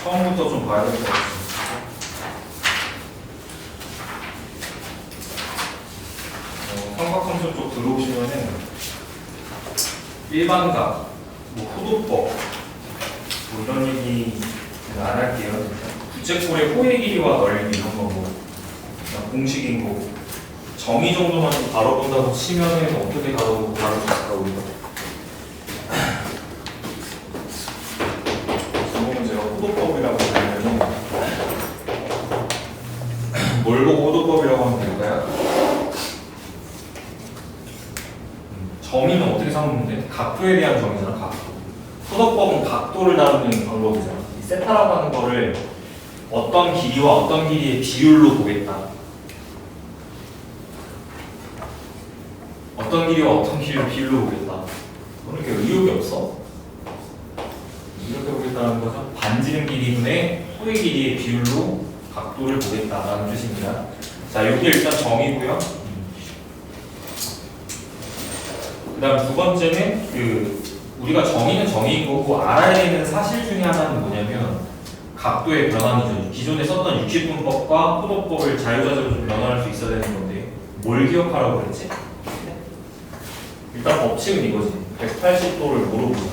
처음부터 좀 봐야 될 것 같아요. 삼각함수 쪽 들어오시면은 일반각, 뭐 호도법 뭐 이런 얘기 안 할게요. 부채꼴의 호의 길이와 넓이 이런 거 뭐 그냥 공식인 거고 정의 정도만 좀 다뤄본다고 치면은 어떻게 다룰 수 있을까 우리가. 지금 제가 호도법이라고 하면은 뭘 보고 호도법이라고 하면 될까요? 정의는 어떻게 삼으면 돼? 각도에 대한 정의잖아, 각도. 호도법은 각도를 다루는 방법이잖아. 이 세타라고 하는 거를 어떤 길이와 어떤 길이의 비율로 보겠다. 어떤 길이와 어떤 길이의 비율로 보겠다. 그런 게 의욕이 없어. 이렇게 보겠다는 거죠. 반지름 길이분의 호의 길이의 비율로 각도를 보겠다라는 뜻입니다. 자, 여기 일단 정의고요. 그 다음 두 번째는 우리가 정의는 정의인 거고 알아야 되는 사실 중에 하나는 뭐냐면 각도의 변환이죠. 기존에 썼던 60분법과 호도법을 자유자재로 좀 변환할 수 있어야 되는 건데 뭘 기억하라고 그랬지? 일단 법칙은 이거지. 180도를 뭐로 보자?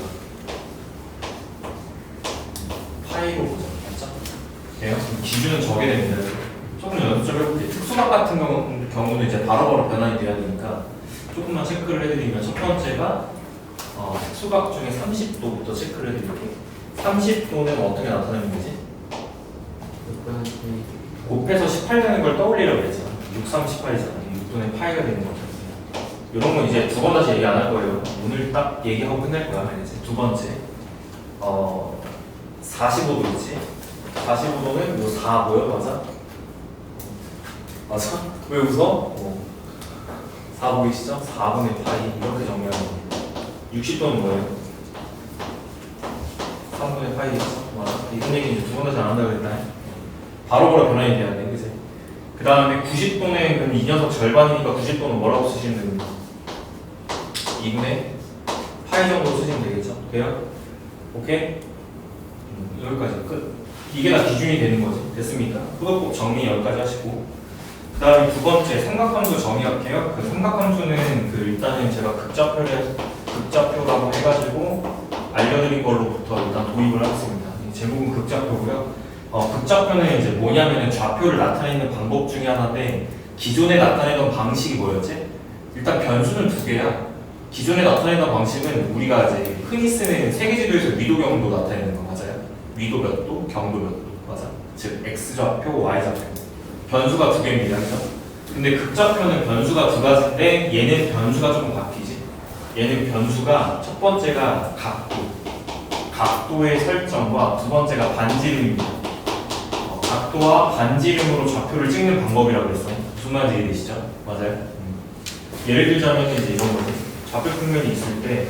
파이로 보자. 맞죠? 네, 기준은 저게 됩니다. 조금 연습 좀 해볼게요. 특수각 같은 경우는 이제 바로바로 변환이 돼야 되니까 조금만 체크를 해드리면 첫 번째가 특수각 중에 30도부터 체크를 해드릴게요. 30도는 어떻게 나타내는 거지? 곱해서 18 되는 걸 떠올리라고 했잖아. 6, 3, 18이잖아. 6분의 파이가 되는 거죠. 이런 건 이제 두 번 다시 얘기 안 할 거예요. 오늘 딱 얘기하고 끝낼 거야. 이제 두 번째 45도 있지? 45도는 요 4 뭐야? 맞아? 맞아? 왜 웃어? 4 보이시죠? 4분의 파이 이렇게 정리하는 겁니다. 60도는 뭐예요? 3분의 파이겠죠? 맞아? 이런 얘기 이제 두 번 다시 안 한다고 했나요? 바로바로 변환이 돼야 돼, 그치? 그 다음에 90도는 그럼 이 녀석 절반이니까 90도는 뭐라고 쓰시면 됩니까? 2분의 파이 정도 쓰시면 되겠죠? 돼요? 오케이? 여기까지 끝. 이게 다 기준이 되는 거지. 됐습니까? 호도법 정리 여기까지 하시고 그 다음에 두 번째 삼각함수 정의할게요. 그 삼각함수는 일단은 제가 극좌표라고 해가지고 알려드린 걸로부터 일단 도입을 하겠습니다. 제목은 극좌표고요. 극좌표는 이제 뭐냐면은 좌표를 나타내는 방법 중에 하나인데 기존에 나타내던 방식이 뭐였지? 일단 변수는 두 개야. 기존에 나타내던 방식은 우리가 이제 흔히 쓰는 세계지도에서 위도 경도 나타내는 거 맞아요? 위도 몇 도, 경도 몇 도 맞아? 즉 x좌표, y좌표 변수가 두 개입니다. 그죠? 근데 극좌표는 변수가 두 가지인데 얘는 변수가 조금 바뀌지. 얘는 변수가 첫 번째가 각도의 설정과 두 번째가 반지름입니다. 각도와 반지름으로 좌표를 찍는 방법이라고 했어요. 무슨 말인지 이해되시죠? 맞아요? 예를 들자면 이제 이런 거지. 좌표 평면이 있을 때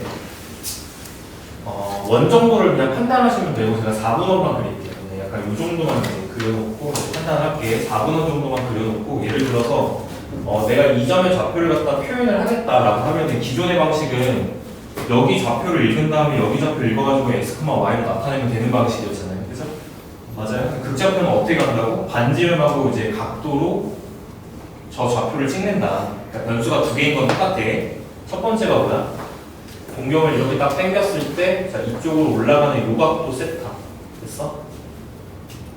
원정도를 그냥 판단하시면 되고 제가 4분원만 그릴게요. 약간 이 정도만 그려놓고 판단할게. 4분원 정도만 그려놓고 예를 들어서 내가 이 점의 좌표를 갖다 표현을 하겠다라고 하면 기존의 방식은 여기 좌표를 읽은 다음에 여기 좌표를 읽어가지고 x, y로 나타내면 되는 방식이었잖아요. 그죠? 맞아요? 극좌표는 어떻게 간다고? 반지름하고 이제 각도로 저 좌표를 찍는다. 그러니까 변수가 두 개인 건 똑같아. 첫 번째가 뭐야? 공경을 이렇게 딱 당겼을 때 자, 이쪽으로 올라가는 요각도 세타. 됐어?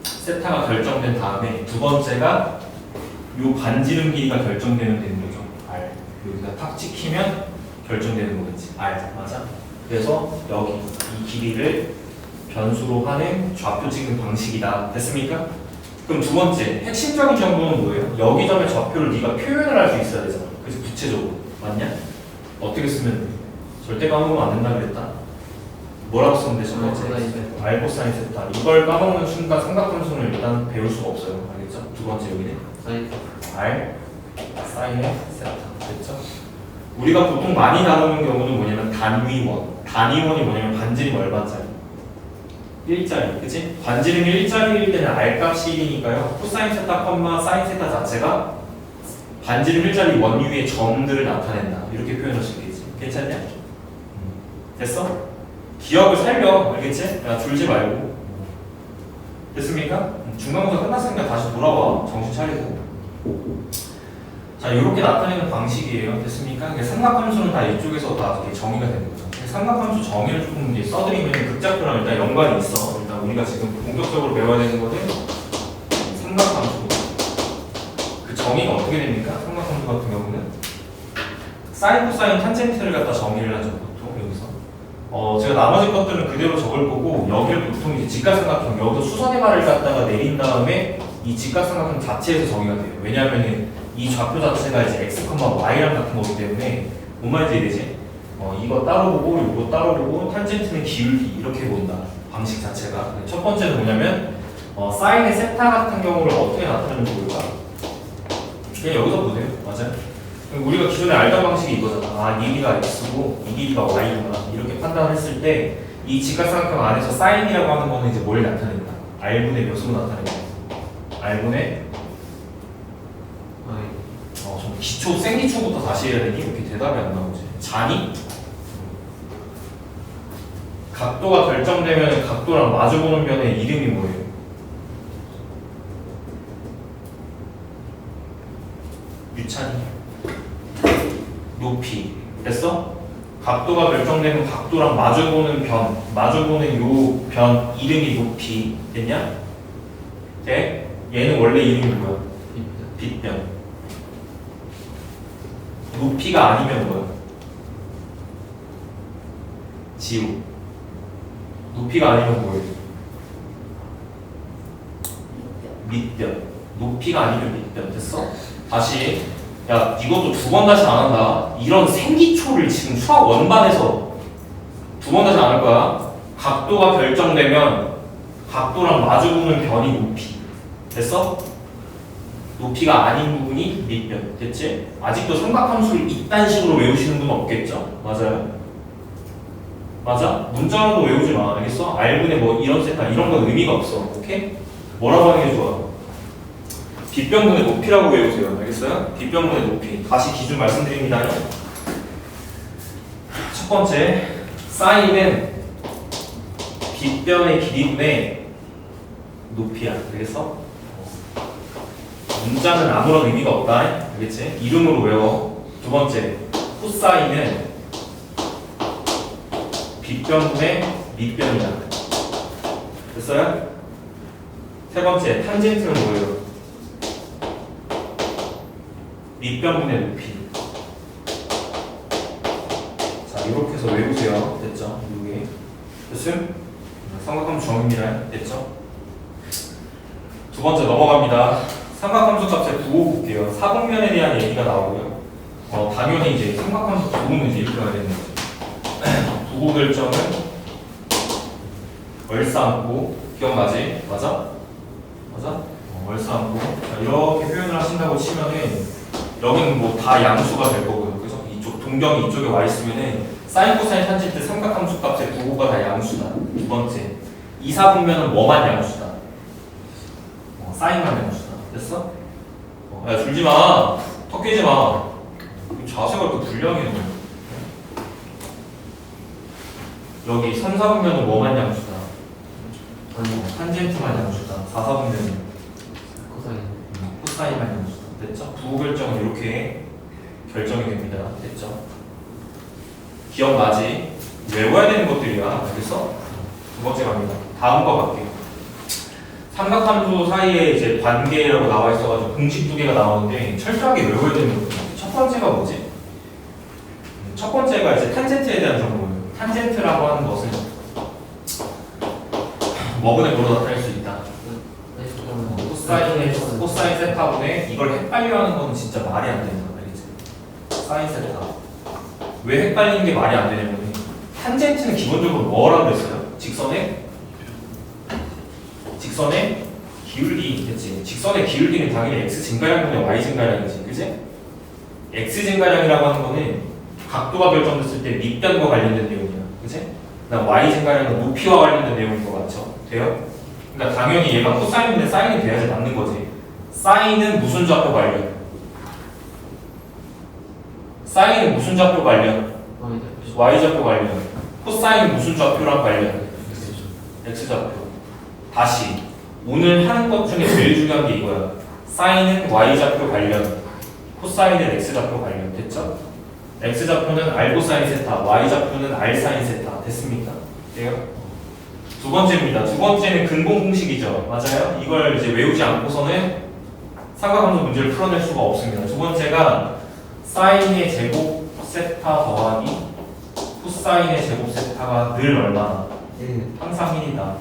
세타가 결정된 다음에 두 번째가 요 반지름 길이가 결정되면 되는 거죠. R. 여기가 탁 찍히면 결정되는 거겠지. R. 맞아? 그래서 여기 이 길이를 변수로 하는 좌표 찍는 방식이다. 됐습니까? 그럼 두 번째 핵심적인 정보는 뭐예요? 여기 점의 좌표를 네가 표현을 할 수 있어야 되잖아. 그래서 구체적으로. 맞냐? 어떻게 쓰면 돼? 절대 까먹으면 안 된다 그랬다. 뭐라고 쓰면 돼? 첫 번째 R 코사인 세타. 이걸 까먹는 순간 삼각함수는 일단 배울 수가 없어요. 알겠죠? 두 번째 여기는 R 사인의 세타. 됐죠? 우리가 보통 많이 다루는 경우는 뭐냐면 단위원. 단위원이 뭐냐면 반지름 얼마짜리? 1짜리. 그치? 반지름이 1짜리일 때는 R 값이 1이니까요. 코사인 세타, 사인 세타 자체가 반지름 1짜리 원 위에 점들을 나타낸다. 이렇게 표현할 수 있겠지. 괜찮냐? 됐어? 기억을 살려. 알겠지? 야, 줄지 말고. 됐습니까? 중간고사 끝났으니까 다시 돌아와. 정신 차리고. 자, 이렇게 나타내는 방식이에요. 됐습니까? 그러니까 삼각함수는 다 이쪽에서 다 이렇게 정의가 되는 거죠. 삼각함수 정의를 조금 이제 써드리면 극작표랑 일단 연관이 있어. 일단 우리가 지금 본격적으로 배워야 되는 거는 삼각함수. 그 정의가 어떻게 됩니까? 삼각함수 같은 경우는 사인, 코사인, 탄젠트를 갖다 정의를 하죠. 보통 여기서. 제가 나머지 것들은 그대로 적을 거고 여기를 보통 이제 직각삼각형, 여기서 수선의 발을 갖다가 내린 다음에 이 직각삼각형 자체에서 정의가 돼요. 왜냐하면 이 좌표 자체가 이제 x, y랑 같은 거기 때문에 뭔 말인지 이해되지? 이거 따로 보고 이거 따로 보고 탄젠트는 기울기 이렇게 본다. 방식 자체가. 첫 번째는 뭐냐면 사인의 세타 같은 경우를 어떻게 나타내는지 볼까? 그냥 여기서 보세요. 맞아요. 우리가 기존에 알던 방식이 이거잖아. 아, 이 길이가 x고 이 길이가 y구나. 이렇게 판단했을 때 이 직각삼각형 안에서 사인이라고 하는 거는 이제 뭘 나타낸다? r분의 몇으로 나타낸다? r분의 좀 기초, 생기초부터 다시 해야 되니? 이렇게 대답이 안 나오지. 자니? 각도가 결정되면 각도랑 마주보는 변의 이름이 뭐예요? 유찬이. 높이. 됐어? 각도가 결정되면 각도랑 마주보는 변, 마주보는 요 변 이름이 높이. 됐냐? 네? 얘는 원래 이름이 뭐야? 빗변. 높이가 아니면 뭐야? 지우. 높이가 아니면 뭐예요? 밑변. 높이가 아니면 밑변. 됐어? 다시. 야, 이것도 두 번 다시 안 한다. 이런 생기초를 지금 수학 원반에서 두 번 다시 안 할 거야. 각도가 결정되면 각도랑 마주보는 변이 높이. 됐어? 높이가 아닌 부분이 밑변. 됐지? 아직도 삼각함수를 이딴 식으로 외우시는 분 없겠죠? 맞아요? 맞아? 문자로도 외우지 마. 알겠어? R분의 뭐 이런 세타 이런 건 의미가 없어. 오케이? 뭐라고 하는 게 좋아? 빗변분의 높이라고 외우세요. 알겠어요? 빗변분의 높이. 다시 기준 말씀드립니다. 첫 번째, 사인은 빗변의 길이분의 높이야. 알겠어? 문자는 아무런 의미가 없다. 알겠지? 이름으로 외워. 두 번째, 코사인은 빗변분의 밑변이다. 됐어요? 세 번째, 탄젠트는 뭐예요? 밑변분의 높이. 자, 이렇게 해서 외우세요. 됐죠? 이게 됐음? 삼각함수 정의입니다. 됐죠? 두 번째 넘어갑니다. 삼각함수 값의 부호 볼게요. 사분면에 대한 얘기가 나오고요. 당연히 이제 삼각함수 부호는 이제 이렇게 가야 되는 거죠. 부호 결정은 얼싸안고. 기억나지? 맞아? 맞아? 얼싸안고. 이렇게 표현을 하신다고 치면은 여기는 뭐 다 양수가 될 거고요. 그죠? 이쪽 동경이 이쪽에 와 있으면은 사인, 코사인, 탄젠트 삼각함수 값의 부호가 다 양수다. 두 번째, 이사분면은 뭐만 양수다. 사인만 양수다. 됐어? 야, 줄지 마. 턱 깨지 마. 자세가 이렇게 불량해. 여기 3, 4분면은 뭐만 양수다. 탄젠트만 양수다. 4, 4분면은 코사인만 양수다. 됐죠? 부호 결정은 이렇게 결정이 됩니다. 됐죠? 기억나지? 외워야 되는 것들이야. 알겠어? 두 번째 갑니다. 다음 거 갈게요. 삼각함수 사이에 이제 관계라고 나와 있어가지고 공식 두 개가 나오는데 철저하게 외워야 되는 것들. 첫 번째가 뭐지? 첫 번째가 이제 탄젠트에 대한 정보예요. 탄젠트라고 하는 것은 뭐분의 뭐로 나타낼 수 있다. 코사인 세타분의 이걸 헷갈려 하는 거는 진짜 말이 안 되는 거야. 알겠지? 사인 세타. 왜 헷갈리는 게 말이 안 되냐면 탄젠트는 기본적으로 뭐라고 그랬어요? 직선의 기울기 됐지? 직선의 기울기는 당연히 x 증가량분의 y 증가량이지. 그치? x 증가량이라고 하는 거는 각도가 결정됐을 때 밑변과 관련된 내용이야. 그치? 그다음 y 증가량은 높이와 관련된 내용인 거 맞죠? 돼요? 그러니까 당연히 얘가 코사인인데 사인이 돼야지 맞는 거지. 사인은 무슨 좌표 관련? 사인은 무슨 좌표 관련? y좌표 관련. 코사인은 무슨 좌표랑 관련? x좌표. 다시 오늘 하는 것 중에 제일 중요한 게 이거야. 사인은 y좌표 관련, 코사인은 x좌표 관련. 됐죠? x좌표는 r코사인 세타, y좌표는 r사인 세타. 됐습니까? 돼요? 두 번째입니다. 두 번째는 근본 공식이죠. 맞아요? 이걸 이제 외우지 않고서는 삼각함수 문제를 풀어낼 수가 없습니다. 두 번째가 사인의 제곱 세타 더하기 코사인의 제곱 세타가 늘 얼마나? 항상 1이다.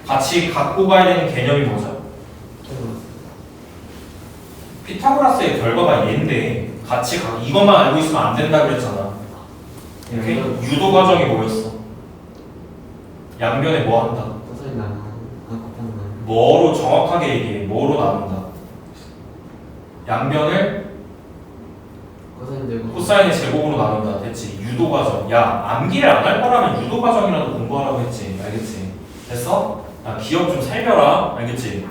같이 갖고 가야 되는 개념이 뭐죠? 피타고라스의 결과가 얘인데 같이 이것만 알고 있으면 안 된다 그랬잖아. 이렇게 유도 과정이 뭐였어? 양변에 뭐 한다? 뭐로 정확하게 얘기해? 뭐로 나눈다? 양변을 코사인의 제곱으로 나눈다. 됐지? 유도 과정. 야, 암기를 안 할 거라면 유도 과정이라도 공부하라고 했지. 알겠지? 됐어? 야, 기억 좀 살펴라. 알겠지?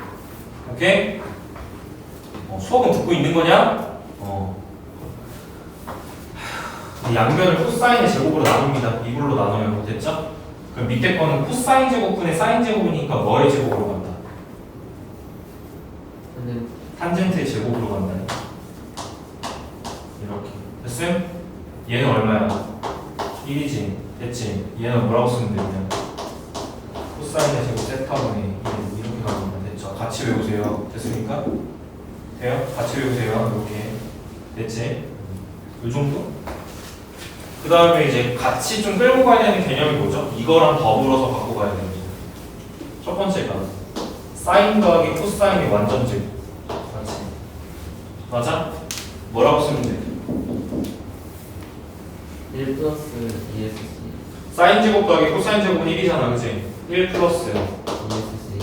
오케이? 수업은 듣고 있는 거냐? 양변을 코사인의 제곱으로 나눕니다. 이걸로 나누면 됐죠? 그럼 밑에 거는 코사인 제곱분의 사인 제곱이니까 뭐의 제곱으로 간다? 탄젠트의 제곱으로 간다. 이렇게. 됐음? 얘는 얼마야? 1이지. 됐지? 얘는 뭐라고 쓰면 되냐? 코사인의 제곱 세타분의 1 이렇게 가면 됐죠? 같이 외우세요. 됐습니까? 돼요? 같이 외우세요. 이렇게. 됐지? 이 정도? 그 다음에 이제 같이 좀 끌고 가야 되는 개념이 뭐죠? 이거랑 더불어서 갖고 가야 되는 거죠. 첫 번째가 사인 더하기 코사인의 완전 제곱. 맞지? 맞아? 뭐라고 쓰면 돼? 1 플러스 2SC 사인 제곱 더하기 코사인 제곱은 1이잖아. 그치? 1 플러스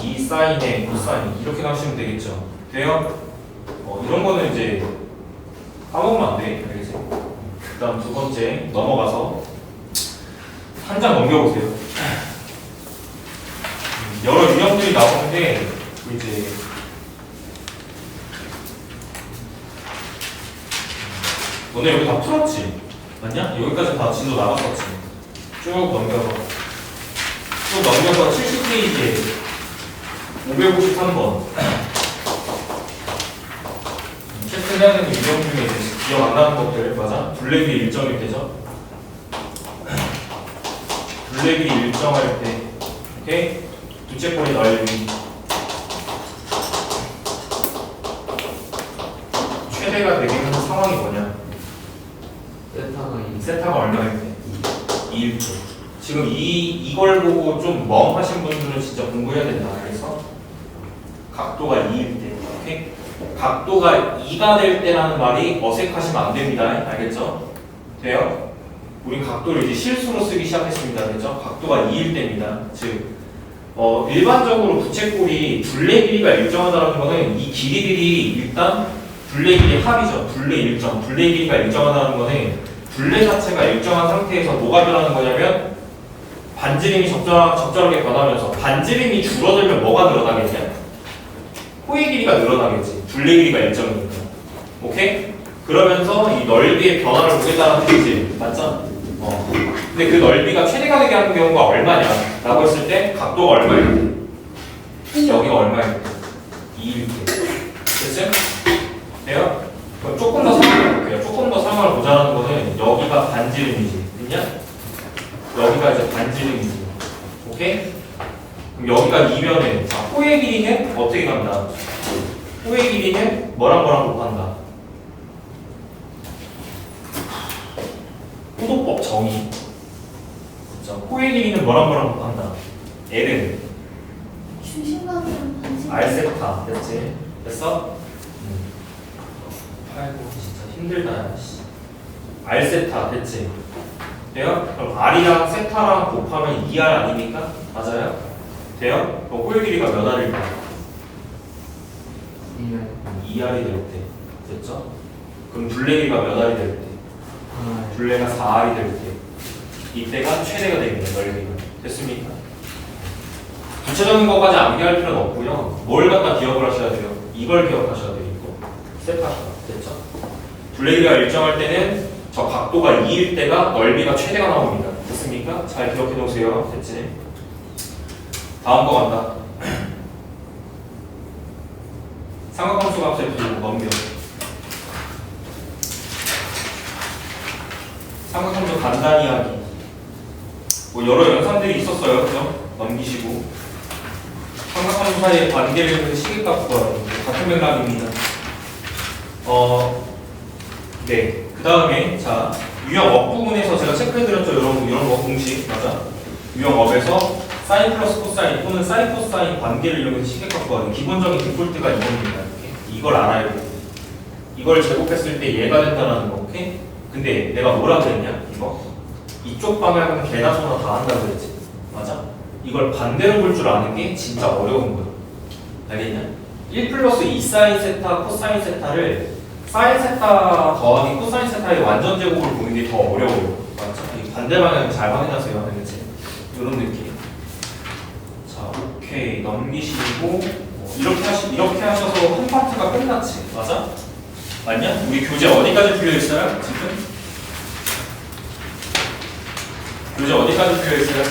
2 사인의 코사인 이렇게 나오시면 되겠죠. 돼요? 이런 거는 이제 까먹으면 안 돼. 알겠지? 그 다음 두 번째 넘어가서 한 장 넘겨보세요. 여러 유형들이 나오는데 이제 너네 여기 다 풀었지? 맞냐? 여기까지 다 진도 나갔었지? 쭉 넘겨서 70페이지에 553번 체크해야 되는 유형 중에 기억 안 나는 것들 맞아? 둘레길이 일정일 때죠? 둘레길이 일정할 때 오케이? 두째꼴이 넓이 최대가 되는 상황이 뭐냐? 세타가 얼마일 때? 2일 때. 지금 이걸 보고 좀 멍하신 분들은 진짜 공부해야 된다. 그래서 각도가 2일 때. 오케이? 각도가 2가 될 때라는 말이 어색하시면 안 됩니다. 알겠죠? 돼요? 우리 각도를 이제 실수로 쓰기 시작했습니다. 알겠죠? 각도가 2일 때입니다. 즉 일반적으로 부채꼴이 둘레 길이가 일정하다는 거는 이 길이들이 일단 둘레 길이 합이죠. 둘레 일정. 둘레 길이가 일정하다는 거는 둘레 자체가 일정한 상태에서 뭐가 변하는 거냐면 반지름이 적절하게 변하면서 반지름이 줄어들면 뭐가 늘어나겠냐? 코의 길이가 늘어나겠지. 둘레 길이가 일정이니까. 오케이? 그러면서 이 넓이의 변화를 보겠다는 뜻이지. 맞죠? 근데 그 넓이가 최대가 되게 하는 경우가 얼마냐? 라고 했을 때 각도가 얼마일 때? 여기가 얼마일 때? 2일 때. 됐지? 돼요? 그럼 조금 더 상황을 볼게요. 조금 더 상황을 보자는 거는 여기가 반지름이지. 됐냐? 여기가 이제 반지름이지. 오케이? 그럼 여기가 2면에 자, 호의 길이는 어떻게 간다? 호의 길이는 뭐랑 곱한다? 호도법 정의. 자, 호의 길이는 뭐랑 곱한다? L은 중심각이랑 반지 R세타. 됐지? 됐어? 아이고 진짜 힘들다. R세타. 됐지? 돼요? 그럼 R이랑 세타랑 곱하면 2R 아닙니까? 맞아요? 돼요? 그럼 호의 길이가 몇 R일까? 2R이 될 때. 됐죠? 그럼 둘레 길이가 몇 R이 될 때? 둘레가 4R이 될 때. 이때가 최대가 되겠네. 넓이가. 됐습니까? 구체적인 것까지 암기할 필요는 없고요. 뭘 갖다 기억을 하셔야 돼요? 이걸 기억하셔야 돼요. 이거. 세타가. 됐죠? 둘레 길이가 일정할 때는 저 각도가 2일 때가 넓이가 최대가 나옵니다. 됐습니까? 잘 기억해 놓으세요. 됐지? 다음 거 간다. 간단히 하기. 뭐 여러 영상들이 있었어요, 그죠? 넘기시고. 삼각함수 사이의 관계를 이용해서 시계값 구하는 같은 맥락입니다. 네. 그 다음에 자 유형업 부분에서 제가 체크해드렸죠, 이런 거 공식 맞아? 유형업에서 사인 플러스 코사인 또는 사인 코사인 관계를 이용해서 시계값 구하는 기본적인 디폴트가 이겁니다. 이렇게. 이걸 알아야 돼. 이걸 제곱했을 때 얘가 된다는 거, 오케이? 근데 내가 뭐라 그랬냐? 이거 이쪽 방향은 개나 소나 다 한다고 그랬지, 맞아? 이걸 반대로 볼 줄 아는 게 진짜 어려운 거야. 알겠냐? 1 플러스 2 사인 세타 코사인 세타를 사인 세타 더하기 코사인 세타의 완전 제곱을 보는 게 더 어려워요. 맞죠? 이 반대 방향 잘 확인하세요. 알겠지? 이런 느낌. 자, 오케이. 넘기시고 이렇게 하셔서 한 파트가 끝났지. 맞아? 맞냐? 우리 교재 어디까지 풀려 있어요? 지금? 교재 어디까지 풀려 있어요?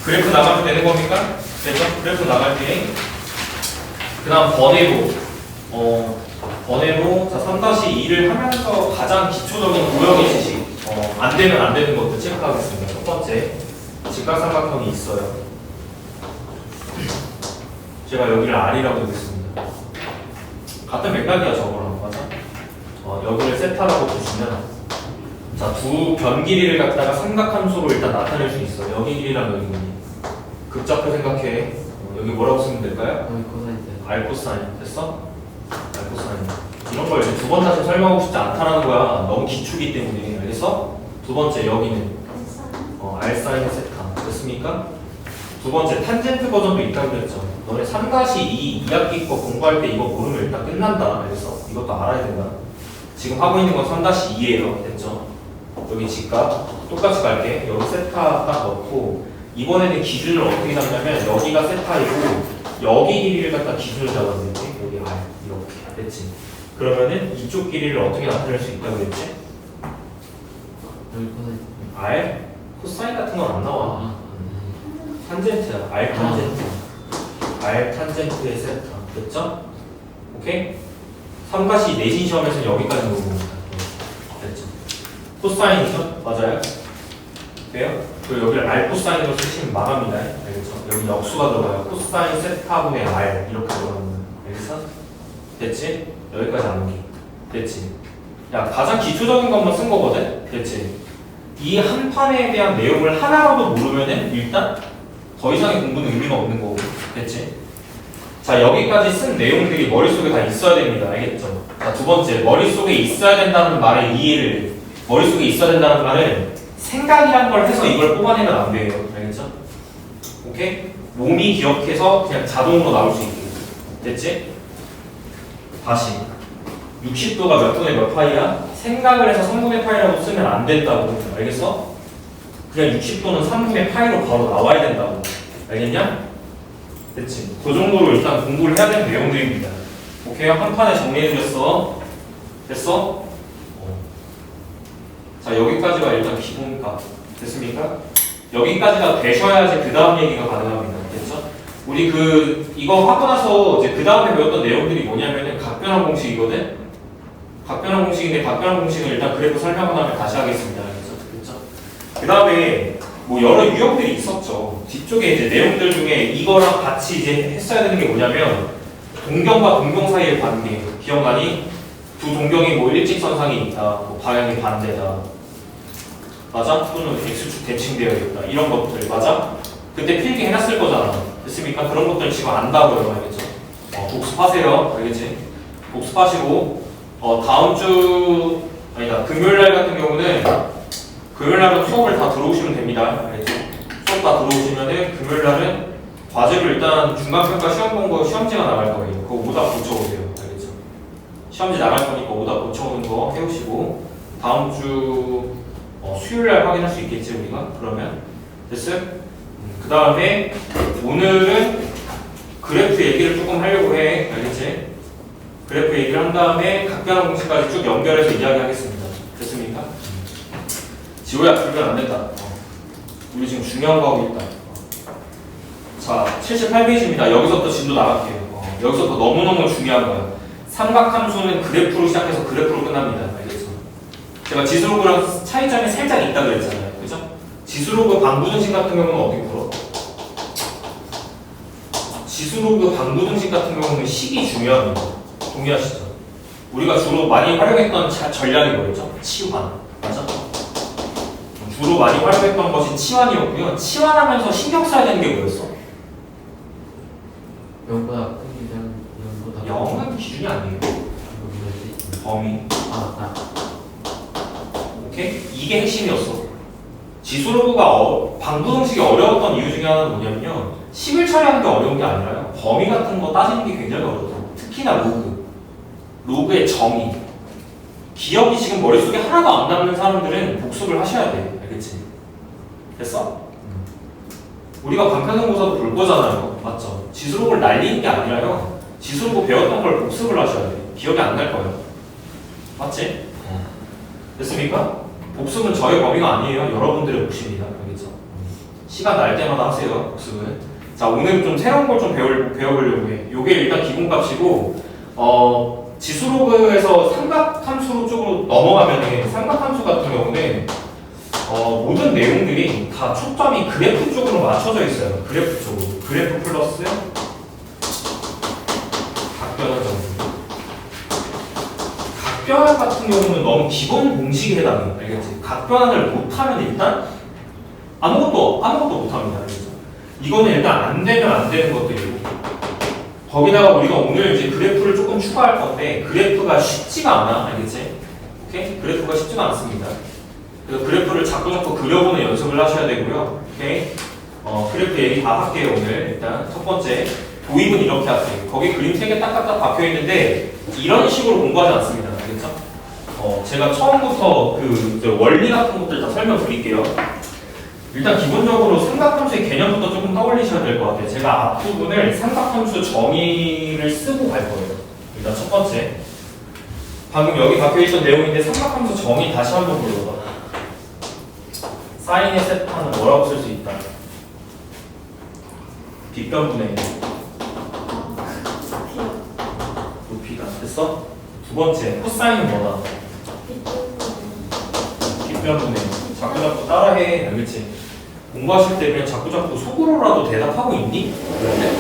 그래프 나가면 되는 겁니까? 되죠? 그래프 나갈 때 그 다음 번외로 자 3-2를 하면서 가장 기초적인 고역의 지식 안 되면 안 되는 것들 체크하겠습니다. 첫 번째 직각삼각형이 있어요. 제가 여기를 R이라고 하겠습니다. 같은 맥락이야 저거랑 맞아? 여기를 세타라고 보시면 자 두 변 길이를 갖다가 삼각함수로 일단 나타낼 수 있어. 여기 길이랑 여기 길이 극좌표 생각해. 여기 뭐라고 쓰면 될까요? 거의 코사인 때. R 코사인 됐어? R 코사인 이런 걸 이제 두 번 다시 설명하고 싶지 않다는 거야. 너무 기초기 때문에. 알겠어? 두 번째 여기는 R 사인 세타 됐습니까? 두 번째 탄젠트 버전도 있다고 그랬죠. 너네 3-2 2학기 거 공부할 때 이거 모르면 일단 끝난다. 알겠어? 이것도 알아야 된다. 지금 하고 있는 건 3-2예요. 됐죠? 여기 직각 똑같이 갈게. 여기 세타 딱 넣고 이번에는 기준을 어떻게 잡냐면 여기가 세타이고 여기 길이를 갖다 기준을 잡았는데 여기 R 이렇게 됐지. 그러면은 이쪽 길이를 어떻게 나타낼 수 있다고 그랬지? 여기 코사인. R 코사인 같은 건 안 나와. 탄젠트야. R 탄젠트. R 탄젠트의 세타. 됐죠? 오케이? 3가시 내신 시험에서 여기까지 놓은 겁니다. 됐죠? 코사인이죠? 맞아요? 돼요? 그리고 여기를 R 코사인으로 쓰시면 망합니다. 알겠죠? 여기 역수가 들어가요. 코사인 세타분의 R 이렇게 들어갑니다. 알겠어? 됐지? 여기까지 안 오기. 됐지? 야 가장 기초적인 것만 쓴 거거든? 됐지? 이 한 판에 대한 내용을 하나라도 모르면은 일단 더 이상의 공부는 의미가 없는 거고. 됐지? 자 여기까지 쓴 내용들이 머릿속에 다 있어야 됩니다. 알겠죠? 자 두 번째 머릿속에 있어야 된다는 말의 이해를 머릿속에 있어야 된다는 말은 생각이란 걸 해서 이걸 뽑아내면 안 돼요. 알겠죠? 오케이? 몸이 기억해서 그냥 자동으로 나올 수 있게. 됐지? 다시 60도가 몇 분의 몇 파이야? 생각을 해서 3분의 파이라고 쓰면 안 된다고. 알겠어? 그냥 60도는 3분의 파이로 바로 나와야 된다고. 알겠냐? 됐지? 그 정도로 일단 공부를 해야 되는 내용들입니다. 오케이? 한 판에 정리해드렸어. 됐어? 자 여기까지가 일단 기본값 됐습니까? 여기까지가 되셔야지 그 다음 얘기가 가능합니다. 됐죠? 우리 이거 하고 나서 이제 그 다음에 배웠던 내용들이 뭐냐면은 각변환 공식이거든? 각변환 공식인데 각변환 공식을 일단 그래프 설명한 다음에 다시 하겠습니다. 됐죠? 그 다음에 뭐 여러 유형들이 있었죠. 뒤쪽에 이제 내용들 중에 이거랑 같이 이제 했어야 되는 게 뭐냐면 동경과 동경 사이의 관계 기억나니? 두 동경이 뭐 일직선상이 있다, 뭐 방향이 반대다, 맞아? 또는 x축 대칭되어 있다 이런 것들 맞아? 그때 필기 해놨을 거잖아. 됐습니까? 그런 것들 지금 안다고요. 알겠죠? 복습하세요. 알겠지? 복습하시고 다음 주 아니다 금요일날 같은 경우는 금요일날은 수업을 다 들어오시면 됩니다. 알겠죠? 수업 다 들어오시면은 금요일날은 과제를 일단 중간평가 시험 본 거 시험지가 나갈 거예요. 그거 오답 고쳐오세요. 알겠죠? 시험지 나갈 거니까 오답 고쳐오는 거 해오시고 다음 주 수요일날 확인할 수 있겠지 우리가? 그러면 됐어요? 그 다음에 오늘은 그래프 얘기를 조금 하려고 해. 알겠지? 그래프 얘기를 한 다음에 각변환 공식까지 쭉 연결해서 이야기하겠습니다. 됐습니까? 지호야 불변 안 된다. 우리 지금 중요한 거 하고 있다. 자 78페이지입니다. 여기서부터 진도 나갈게요. 여기서부터 너무너무 중요한 거예요. 삼각함수는 그래프로 시작해서 그래프로 끝납니다. 알겠죠? 제가 지수로그랑 차이점이 살짝 있다 그랬잖아요. 지수로그 방부등식 같은 경우는 어떻게 풀어? 지수로그 방부등식 같은 경우는 식이 중요합니다. 동의하시죠? 우리가 주로 많이 활용했던 전략이 뭐였죠? 치환. 맞아? 주로 많이 활용했던 것이 치환이었고요. 치환하면서 신경 써야 되는 게 뭐였어? 0보다 큰 기준 0보다 0은 기준이 아니에요. 범위. 오케이? 이게 핵심이었어. 지수로그가 방부등식이 어려웠던 이유 중에 하나는 뭐냐면요. 식을 처리하는 게 어려운 게 아니라요. 범위 같은 거 따지는 게 굉장히 어려워. 특히나 로그. 로그의 정의. 기억이 지금 머릿속에 하나도 안 남는 사람들은 복습을 하셔야 돼. 알겠지? 됐어? 우리가 방편성고사도 볼 거잖아요. 맞죠? 지수로그를 날리는 게 아니라요. 지수로그 배웠던 걸 복습을 하셔야 돼. 기억이 안 날 거예요. 맞지? 됐습니까? 복습은 저의 범위가 아니에요. 여러분들의 몫입니다. 알겠죠? 시간 날 때마다 하세요. 복습은. 자, 오늘 좀 새로운 걸 좀 배워보려고 해. 요게 일단 기본값이고, 지수로그에서 삼각함수 쪽으로 넘어가면 삼각함수 같은 경우는 모든 내용들이 다 초점이 그래프 쪽으로 맞춰져 있어요. 그래프 쪽으로. 그래프 플러스 각변화 정수. 각변화 같은 경우는 너무 기본 공식에 해당해요. 알겠지? 각변화를 못하면 일단 아무것도 못합니다. 알겠죠? 이거는 일단 안 되면 안 되는 것들이고, 거기다가 우리가 오늘 이제 그래프를 조금 추가할 건데 그래프가 쉽지가 않아. 알겠지? 오케이? 그래프가 쉽지가 않습니다. 그래서 그래프를 자꾸 그려보는 연습을 하셔야 되고요. 오케이? 그래프 얘기 다 할게요. 오늘 일단 첫 번째 도입은 이렇게 하세요. 거기 그림 3개 딱딱딱 박혀 있는데 이런 식으로 공부하지 않습니다. 알겠죠? 제가 처음부터 그 원리 같은 것들 다 설명드릴게요. 일단 기본적으로 삼각함수의 개념부터 조금 떠올리셔야 될 것 같아요. 제가 앞부분을 삼각함수 정의를 쓰고 갈 거예요. 일단 첫 번째, 방금 여기 박혀있던 내용인데 삼각함수 정의 다시 한번 불러봐. 사인의 세타는 뭐라고 쓸 수 있다? 빗변분의 높이다. 됐어? 두 번째, 코사인은 뭐다? 빗변분의. 자꾸 따라해. 알겠지? 공부하실 때 그냥 자꾸 속으로라도 대답하고 있니? 그런데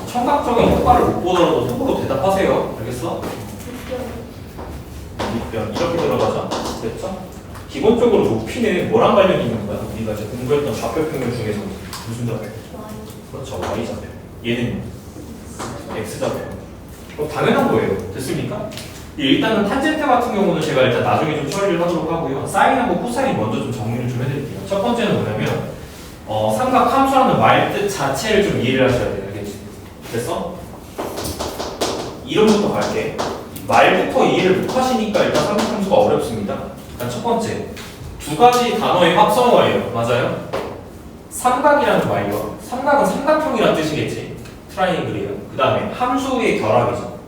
청각적인 효과를 못 보더라도 속으로 대답하세요. 알겠어? 빗변 이렇게 들어가자. 됐죠? 기본적으로 높이는 뭐랑 관련이 있는 거야? 우리가 이제 공부했던 좌표평면 중에서 무슨 좌표? 그렇죠. Y좌표. 얘는 X좌표. 당연한 거예요. 됐습니까? 일단은 탄젠트 같은 경우는 제가 일단 나중에 좀 처리를 하도록 하고요. 사인하고 코사인 먼저 좀 정리를 좀 해드릴게요. 첫 번째는 뭐냐면 삼각함수라는 말 뜻 자체를 좀 이해를 하셔야 돼요. 알겠지? 됐어? 이름부터 갈게. 말부터 이해를 못 하시니까 일단 삼각함수가 어렵습니다. 일단 첫 번째, 두 가지 단어의 합성어예요. 맞아요? 삼각이라는 말과 삼각은 삼각형이라는 뜻이겠지. 트라이앵글이에요. 그 다음에 함수의 결합이죠.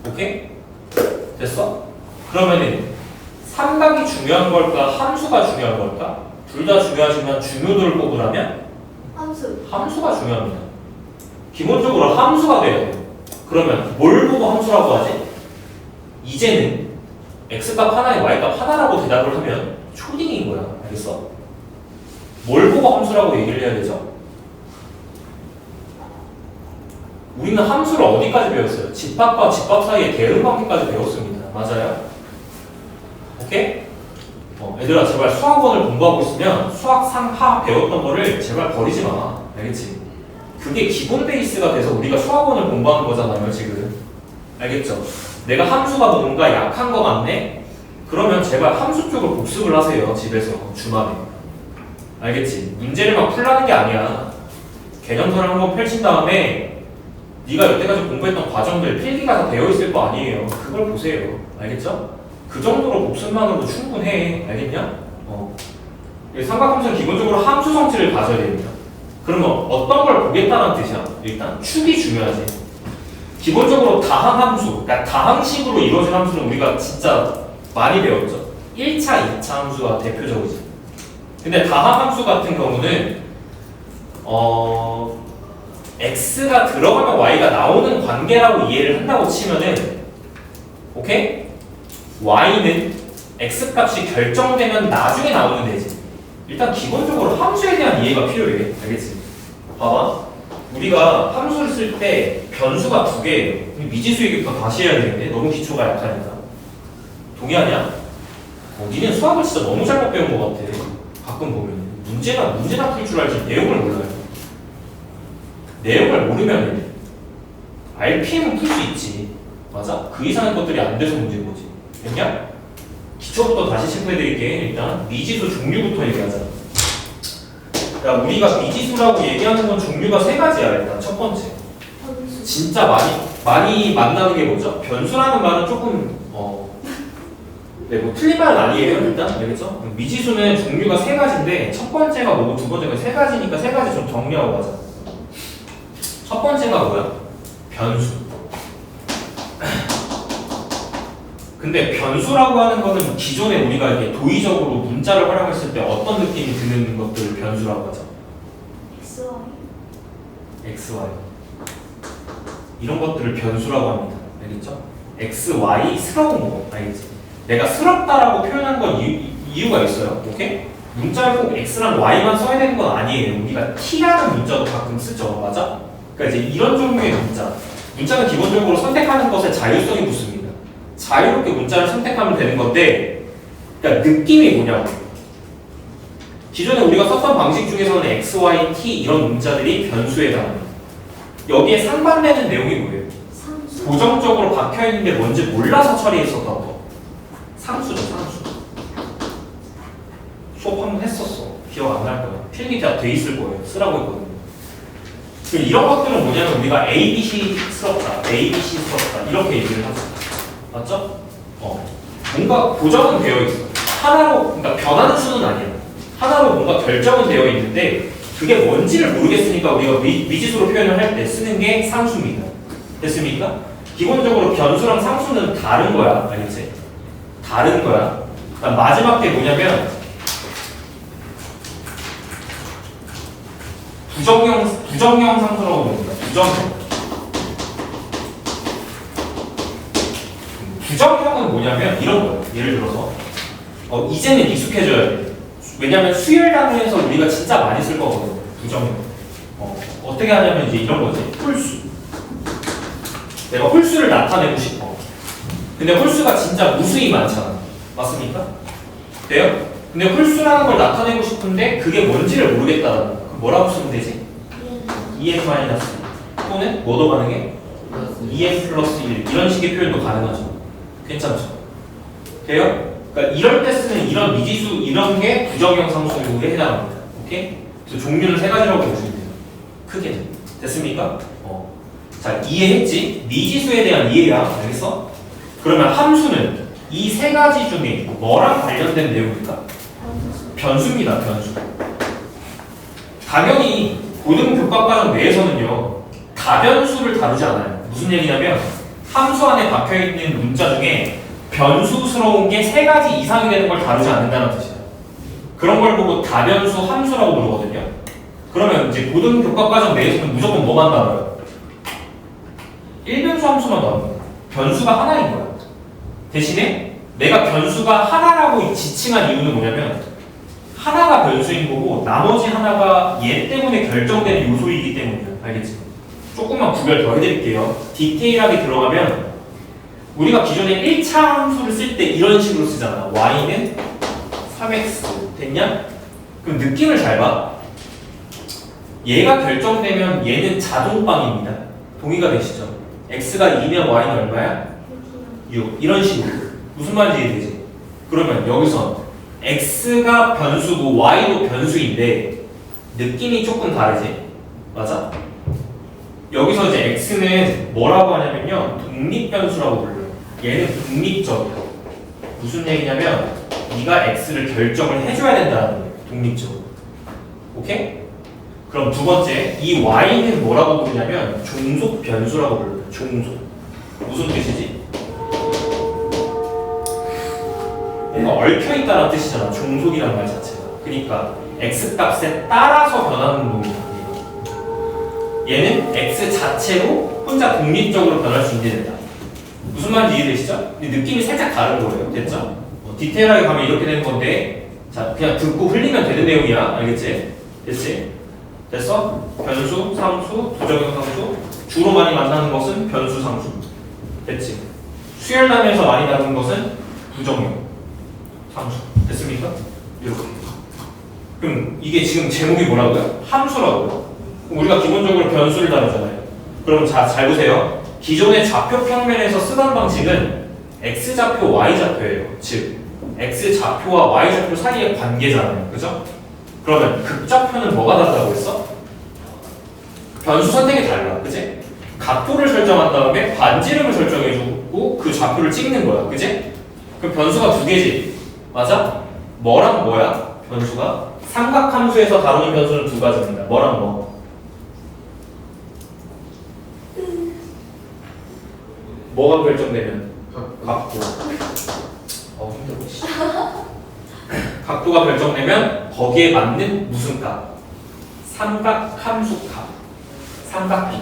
오케이? 됐어? 그러면은 삼각이 중요한 걸까? 함수가 중요한 걸까? 둘 다 중요하지만 중요도를 꼽으라면 함수가 중요합니다. 기본적으로 함수가 돼야 돼요. 그러면 뭘 보고 함수라고 하지? 이제는 x값 하나에 y값 하나라고 대답을 하면 초딩인 거야. 알겠어? 뭘 보고 함수라고 얘기를 해야 되죠? 우리는 함수를 어디까지 배웠어요? 집합과 집합 사이의 대응 관계까지 배웠습니다. 맞아요? 오케이? 얘들아 제발 수학원을 공부하고 있으면 수학 상하 배웠던 거를 제발 버리지 마. 알겠지? 그게 기본 베이스가 돼서 우리가 수학원을 공부하는 거잖아요 지금. 알겠죠? 내가 함수가 뭔가 약한 거 같네? 그러면 제발 함수 쪽을 복습을 하세요. 집에서 주말에. 알겠지? 문제를 막 풀라는 게 아니야. 개념서를 한번 펼친 다음에 네가 여태까지 공부했던 과정들 필기가 다 되어 있을 거 아니에요. 그걸 보세요. 알겠죠? 그 정도로 복습만으로도 충분해. 알겠냐? 삼각함수는 기본적으로 함수 성질을 가져야 됩니다. 그러면 어떤 걸 보겠다는 뜻이야? 일단 축이 중요하지. 기본적으로 다항함수, 그러니까 다항식으로 이루어진 함수는 우리가 진짜 많이 배웠죠. 1차, 2차 함수가 대표적이지. 근데 다항함수 같은 경우는 x가 들어가면 y가 나오는 관계라고 이해를 한다고 치면은 오케이? y는 x 값이 결정되면 나중에 나오는 데지. 일단 기본적으로 함수에 대한 이해가 필요해. 알겠지? 봐봐. 우리가 함수를 쓸 때 변수가 두 개예요. 미지수 얘기부터 다시 해야 되는데 너무 기초가 약하니까. 동의하냐? 니는 수학을 진짜 너무 잘못 배운 것 같아. 가끔 보면 문제나 풀 줄 알지 내용을 몰라요. 내용을 모르면 RPM은 풀 수 있지. 맞아? 그 이상의 것들이 안 돼서 문제인 거지. 됐냐? 기초부터 다시 체크해드릴게. 일단 미지수 종류부터 얘기하자. 야, 우리가 미지수라고 얘기하는 건 종류가 세 가지야. 일단 첫 번째. 진짜 많이 만나는 게 뭐죠? 변수라는 말은 조금 네, 뭐 틀린 말은 아니에요. 일단 알겠죠? 미지수는 종류가 세 가지인데 첫 번째가 뭐고 두 번째가 세 가지니까 세 가지 좀 정리하고 가자. 첫 번째가 뭐야? 변수. 근데 변수라고 하는 거는 기존에 우리가 이게 도의적으로 문자를 활용했을 때 어떤 느낌이 드는 것들을 변수라고 하죠? XY. 이런 것들을 변수라고 합니다. 알겠죠? XY스러운 거. 알겠지? 내가 스럽다라고 표현한 건 이유가 있어요. 오케이? 문자를 꼭 X랑 Y만 써야 되는 건 아니에요. 우리가 T라는 문자도 가끔 쓰죠. 맞아? 그러니까 이제 이런 종류의 문자. 문자는 기본적으로 선택하는 것에 자율성이 붙습니다. 자유롭게 문자를 선택하면 되는 건데, 그러니까 느낌이 뭐냐고. 기존에 우리가 썼던 방식 중에서는 X, Y, T 이런 문자들이 변수에 해당합니다. 여기에 상반되는 내용이 뭐예요? 고정적으로 박혀있는데 뭔지 몰라서 처리했었던 거. 상수죠, 상수. 수업 한번 했었어. 기억 안 날 거야. 필기 다 돼 있을 거예요. 쓰라고 했거든요. 이런 것들은 뭐냐면 우리가 ABC스럽다, ABC스럽다 이렇게 얘기를 하죠. 맞죠? 뭔가 고정은 되어 있어. 하나로, 그러니까 변하는 수는 아니야. 하나로 뭔가 결정은 되어 있는데 그게 뭔지를 모르겠으니까 우리가 미지수로 표현을 할 때 쓰는 게 상수입니다. 됐습니까? 기본적으로 변수랑 상수는 다른 거야. 알겠지? 다른 거야. 마지막 게 뭐냐면 부정형 상수라고 부릅니다. 부정형은 뭐냐면 이런 거예요. 예를 들어서 이제는 익숙해져야 돼. 왜냐면 수열 단위에서 우리가 진짜 많이 쓸 거거든요. 부정형. 어떻게 하냐면 이제 이런 거지. 홀수. 내가 홀수를 나타내고 싶어. 근데 홀수가 진짜 무수히 많잖아. 맞습니까? 돼요? 근데 홀수라는 걸 나타내고 싶은데 그게 뭔지를 모르겠다는 거. 그럼 뭐라고 쓰면 되지? 2n 마이너스 또는 뭐도 가능해? 2n 플러스 1 이런 식의 표현도 가능하죠. 괜찮죠? 돼요? 그러니까 이럴 때 쓰는 이런 미지수 이런 게 부정형 상수에 해당합니다. 오케이? 그래서 종류는 세 가지라고 보시면 돼요. 크게. 됐습니까? 자, 이해했지? 미지수에 대한 이해야. 알겠어? 그러면 함수는 이 세 가지 중에 뭐랑 관련된 내용일까? 변수입니다. 변수. 당연히 고등교과과정 내에서는요 다변수를 다루지 않아요. 무슨 얘기냐면 함수 안에 박혀있는 문자 중에 변수스러운 게 세 가지 이상이 되는 걸 다루지 않는다는 뜻이에요. 그런 걸 보고 다변수 함수라고 부르거든요. 그러면 이제 고등교과과정 내에서는 무조건 뭐만 다뤄요? 1변수 함수만 다룹니다. 변수가 하나인 거야. 대신에 내가 변수가 하나라고 지칭한 이유는 뭐냐면 하나가 변수인 거고 나머지 하나가 얘 때문에 결정되는 요소이기 때문이에요. 알겠지? 조금만 구별 더 해드릴게요. 디테일하게 들어가면 우리가 기존에 1차 함수를 쓸 때 이런 식으로 쓰잖아. y는 3x 됐냐? 그럼 느낌을 잘 봐. 얘가 결정되면 얘는 자동빵입니다. 동의가 되시죠? x가 2면 y는 얼마야? 6 이런 식으로 무슨 말인지 이해되지? 그러면 여기서 x가 변수고 y도 변수인데 느낌이 조금 다르지? 맞아? 여기서 이제 x는 뭐라고 하냐면요 독립변수라고 불러요. 얘는 독립적이야. 무슨 얘기냐면 네가 x를 결정을 해줘야 된다는 거예요. 독립적으로. 오케이? 그럼 두 번째 이 y는 뭐라고 부르냐면 종속 변수라고 불러요. 종속. 무슨 뜻이지? 뭔가 얽혀있다는 뜻이잖아. 종속이라는 말 자체가. 그러니까 x값에 따라서 변하는 놈이야. 얘는 x 자체로 혼자 독립적으로 변할 수 있게 된다. 무슨 말인지 이해되시죠? 근데 느낌이 살짝 다른 거예요. 됐죠? 디테일하게 가면 이렇게 되는 건데 자, 그냥 듣고 흘리면 되는 내용이야. 알겠지? 됐지? 됐어? 변수, 상수, 부정형 상수. 주로 많이 만나는 것은 변수, 상수. 됐지? 수열담에서 많이 다루는 것은 부정형 상수. 됐습니까? 이렇게. 그럼 이게 지금 제목이 뭐라고요? 함수라고요. 그럼 우리가 기본적으로 변수를 다루잖아요. 그럼 자, 잘 보세요. 기존의 좌표 평면에서 쓰던 방식은 x좌표, y좌표예요. 즉 x좌표와 y좌표 사이의 관계잖아요. 그죠? 그러면 극좌표는 뭐가 다르다고 했어? 변수 선택이 달라. 그지? 각도를 설정한 다음에 반지름을 설정해주고 그 좌표를 찍는 거야. 그지? 그럼 변수가 두 개지. 맞아? 뭐랑 뭐야? 변수가 삼각함수에서 다루는 변수는 두 가지입니다. 뭐랑 뭐? 뭐가 결정되면? 각도. 힘들어. 각도가 결정되면 거기에 맞는 무슨 값? 삼각함수 값. 삼각비.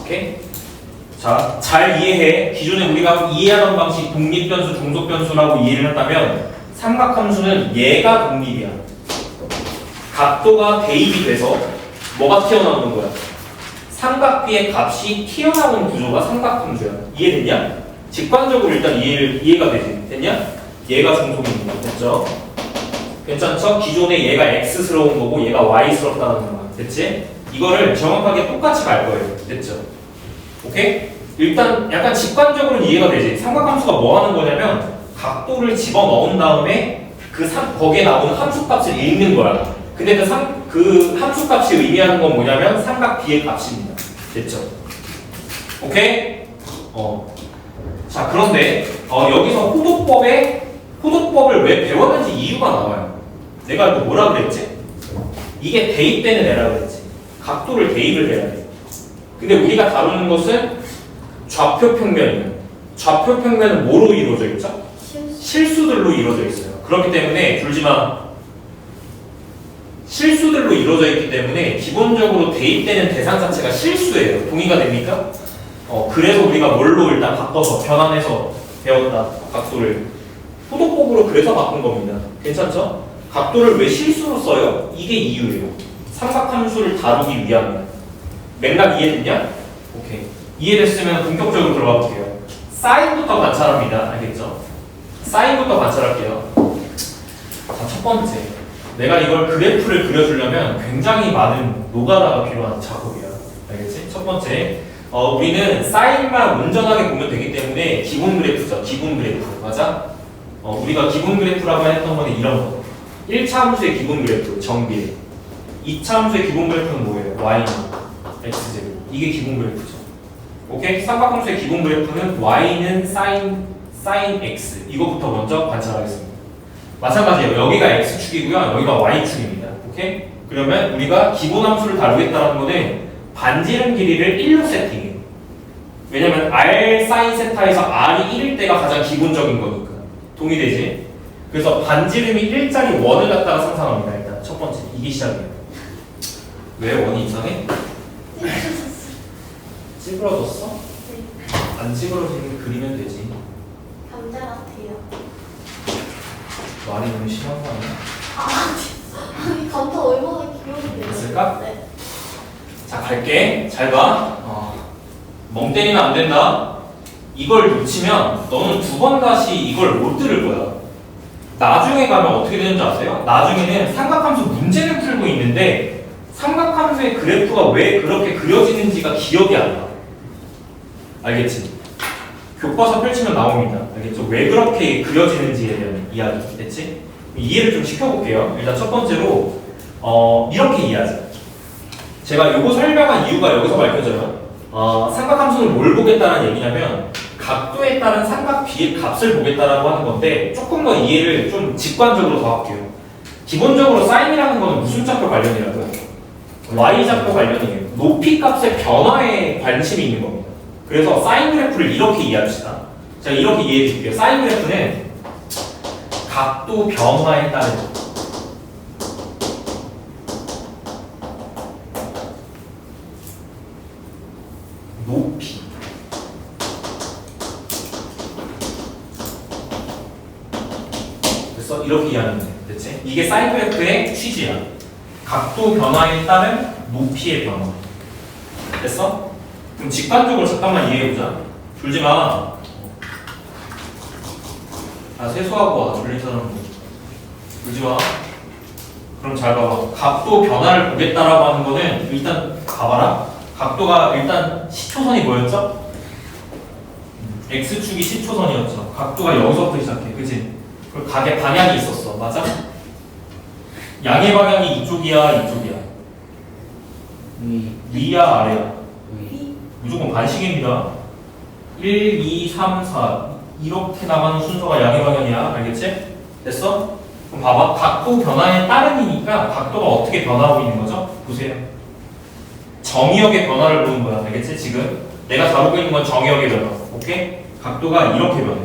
오케이? 자, 잘 이해해. 기존에 우리가 이해하던 방식 독립변수, 종속변수라고 이해를 한다면 삼각함수는 얘가 독립이야. 각도가 대입이 돼서 뭐가 튀어나오는 거야? 삼각비의 값이 튀어나오는 구조가 삼각함수야. 이해됐냐? 직관적으로 일단 이해가 되지. 됐냐? 얘가 종속입니다. 됐죠? 괜찮죠? 기존에 얘가 x스러운 거고 얘가 y스럽다는 거야. 됐지? 이거를 정확하게 똑같이 갈 거예요. 됐죠? 오케이? 일단 약간 직관적으로는 이해가 되지. 삼각함수가 뭐 하는 거냐면 각도를 집어넣은 다음에 거기에 나오는 함수값을 읽는 거야. 근데 그 함수값이 의미하는 건 뭐냐면 삼각비의 값입니다. 됐죠? 오케이? 자, 그런데 여기서 호도법을 왜 배웠는지 이유가 나와요. 내가 이거 뭐라 그랬지? 이게 대입되는 애라 그랬지. 각도를 대입을 해야 돼. 근데 우리가 다루는 것은 좌표 평면이에요. 좌표 평면은 뭐로 이루어져 있죠? 실수들로 이루어져 있어요. 그렇기 때문에 줄지마. 실수들로 이루어져 있기 때문에 기본적으로 대입되는 대상 자체가 실수예요. 동의가 됩니까? 그래서 우리가 뭘로 일단 바꿔서 변환해서 배웠다. 각도를 호도법으로 그래서 바꾼 겁니다. 괜찮죠? 각도를 왜 실수로 써요? 이게 이유예요. 삼각함수를 다루기 위함이야. 맥락 이해됐냐? 오케이. 이해됐으면 본격적으로 들어가 볼게요. 사인부터 관찰합니다. 알겠죠? 사인부터 관찰할게요. 자, 첫 번째. 내가 이걸 그래프를 그려주려면 굉장히 많은 노가다가 필요한 작업이야. 알겠지? 첫 번째. 우리는 사인만 온전하게 보면 되기 때문에 기본 그래프죠. 기본 그래프. 맞아? 우리가 기본 그래프라고 했던 건 이런 거. 1차 함수의 기본 그래프, 정비례. 2차 함수의 기본 그래프는 뭐예요? y는 x제곱. 이게 기본 그래프죠. 오케이? 삼각함수의 기본 그래프는 y는 sin x. 이거부터 먼저 관찰하겠습니다. 마찬가지예요. 여기가 x축이고요. 여기가 y축입니다. 오케이? 그러면 우리가 기본 함수를 다루겠다는 거는 반지름 길이를 1로 세팅해요. 왜냐면 r sin 세타에서 r이 1일 때가 가장 기본적인 거니까. 동의되지? 그래서 반지름이 1짜리 원을 갖다가 상상합니다. 일단 첫 번째. 이게 시작이에요. 왜 원이 이상해? 찌그러졌어? 안 찌그러지는 그리면 되지. 감자 같아요. 말이 너무 심한 거 아니야? 아니 감자 얼마나 귀여운데. 됐을까? 네. 자, 갈게. 잘 봐. 멍 때리면 안 된다. 이걸 놓치면 너는 두 번 다시 이걸 못 들을 거야. 나중에 가면 어떻게 되는지 아세요? 나중에는 삼각함수 문제를 풀고 있는데 삼각함수의 그래프가 왜 그렇게 그려지는지가 기억이 안 나. 알겠지? 교과서 펼치면 나옵니다. 알겠죠? 왜 그렇게 그려지는지에 대한 이야기. 됐지? 이해를 좀 시켜볼게요. 일단 첫 번째로 이렇게 이해하자. 제가 요거 설명한 이유가 여기서 밝혀져요. 삼각함수는 뭘 보겠다는 얘기냐면 각도에 따른 삼각비의 값을 보겠다라고 하는 건데 조금 더 이해를 좀 직관적으로 더 할게요. 기본적으로 사인이라는 건 무슨 좌표 관련이라고요? y좌표 관련이에요. 높이 값의 변화에 관심이 있는 겁니다. 그래서 사인 그래프를 이렇게 이해합시다. 제가 이렇게 이해해 줄게요. 사인 그래프는 각도 변화에 따른 높이 됐어? 이렇게 이해하면 돼. 됐지? 이게 사인 그래프의 취지야. 각도 변화에 따른 높이의 변화. 됐어? 그럼 직관적으로 잠깐만 이해해보자. 졸지 마. 아, 세수하고 와. 졸린 사람. 졸지 마. 그럼 잘 봐봐. 각도 변화를 보겠다라고 하는 거는 일단 가봐라. 각도가 일단 시초선이 뭐였죠? X축이 시초선이었죠. 각도가 여기서부터 시작해. 그치? 그리고 가게 방향이 있었어. 맞아? 양의 방향이 이쪽이야, 이쪽이야? 위야, 아래야? 무조건 반식입니다. 1, 2, 3, 4 이렇게 나가는 순서가 양의 방향이야. 알겠지? 됐어? 그럼 봐봐. 각도 변화에 따름이니까 각도가 어떻게 변화하고 있는 거죠? 보세요. 정의역의 변화를 보는 거야. 알겠지? 지금 내가 다루고 있는 건 정의역의 변화. 오케이? 각도가 이렇게 변해.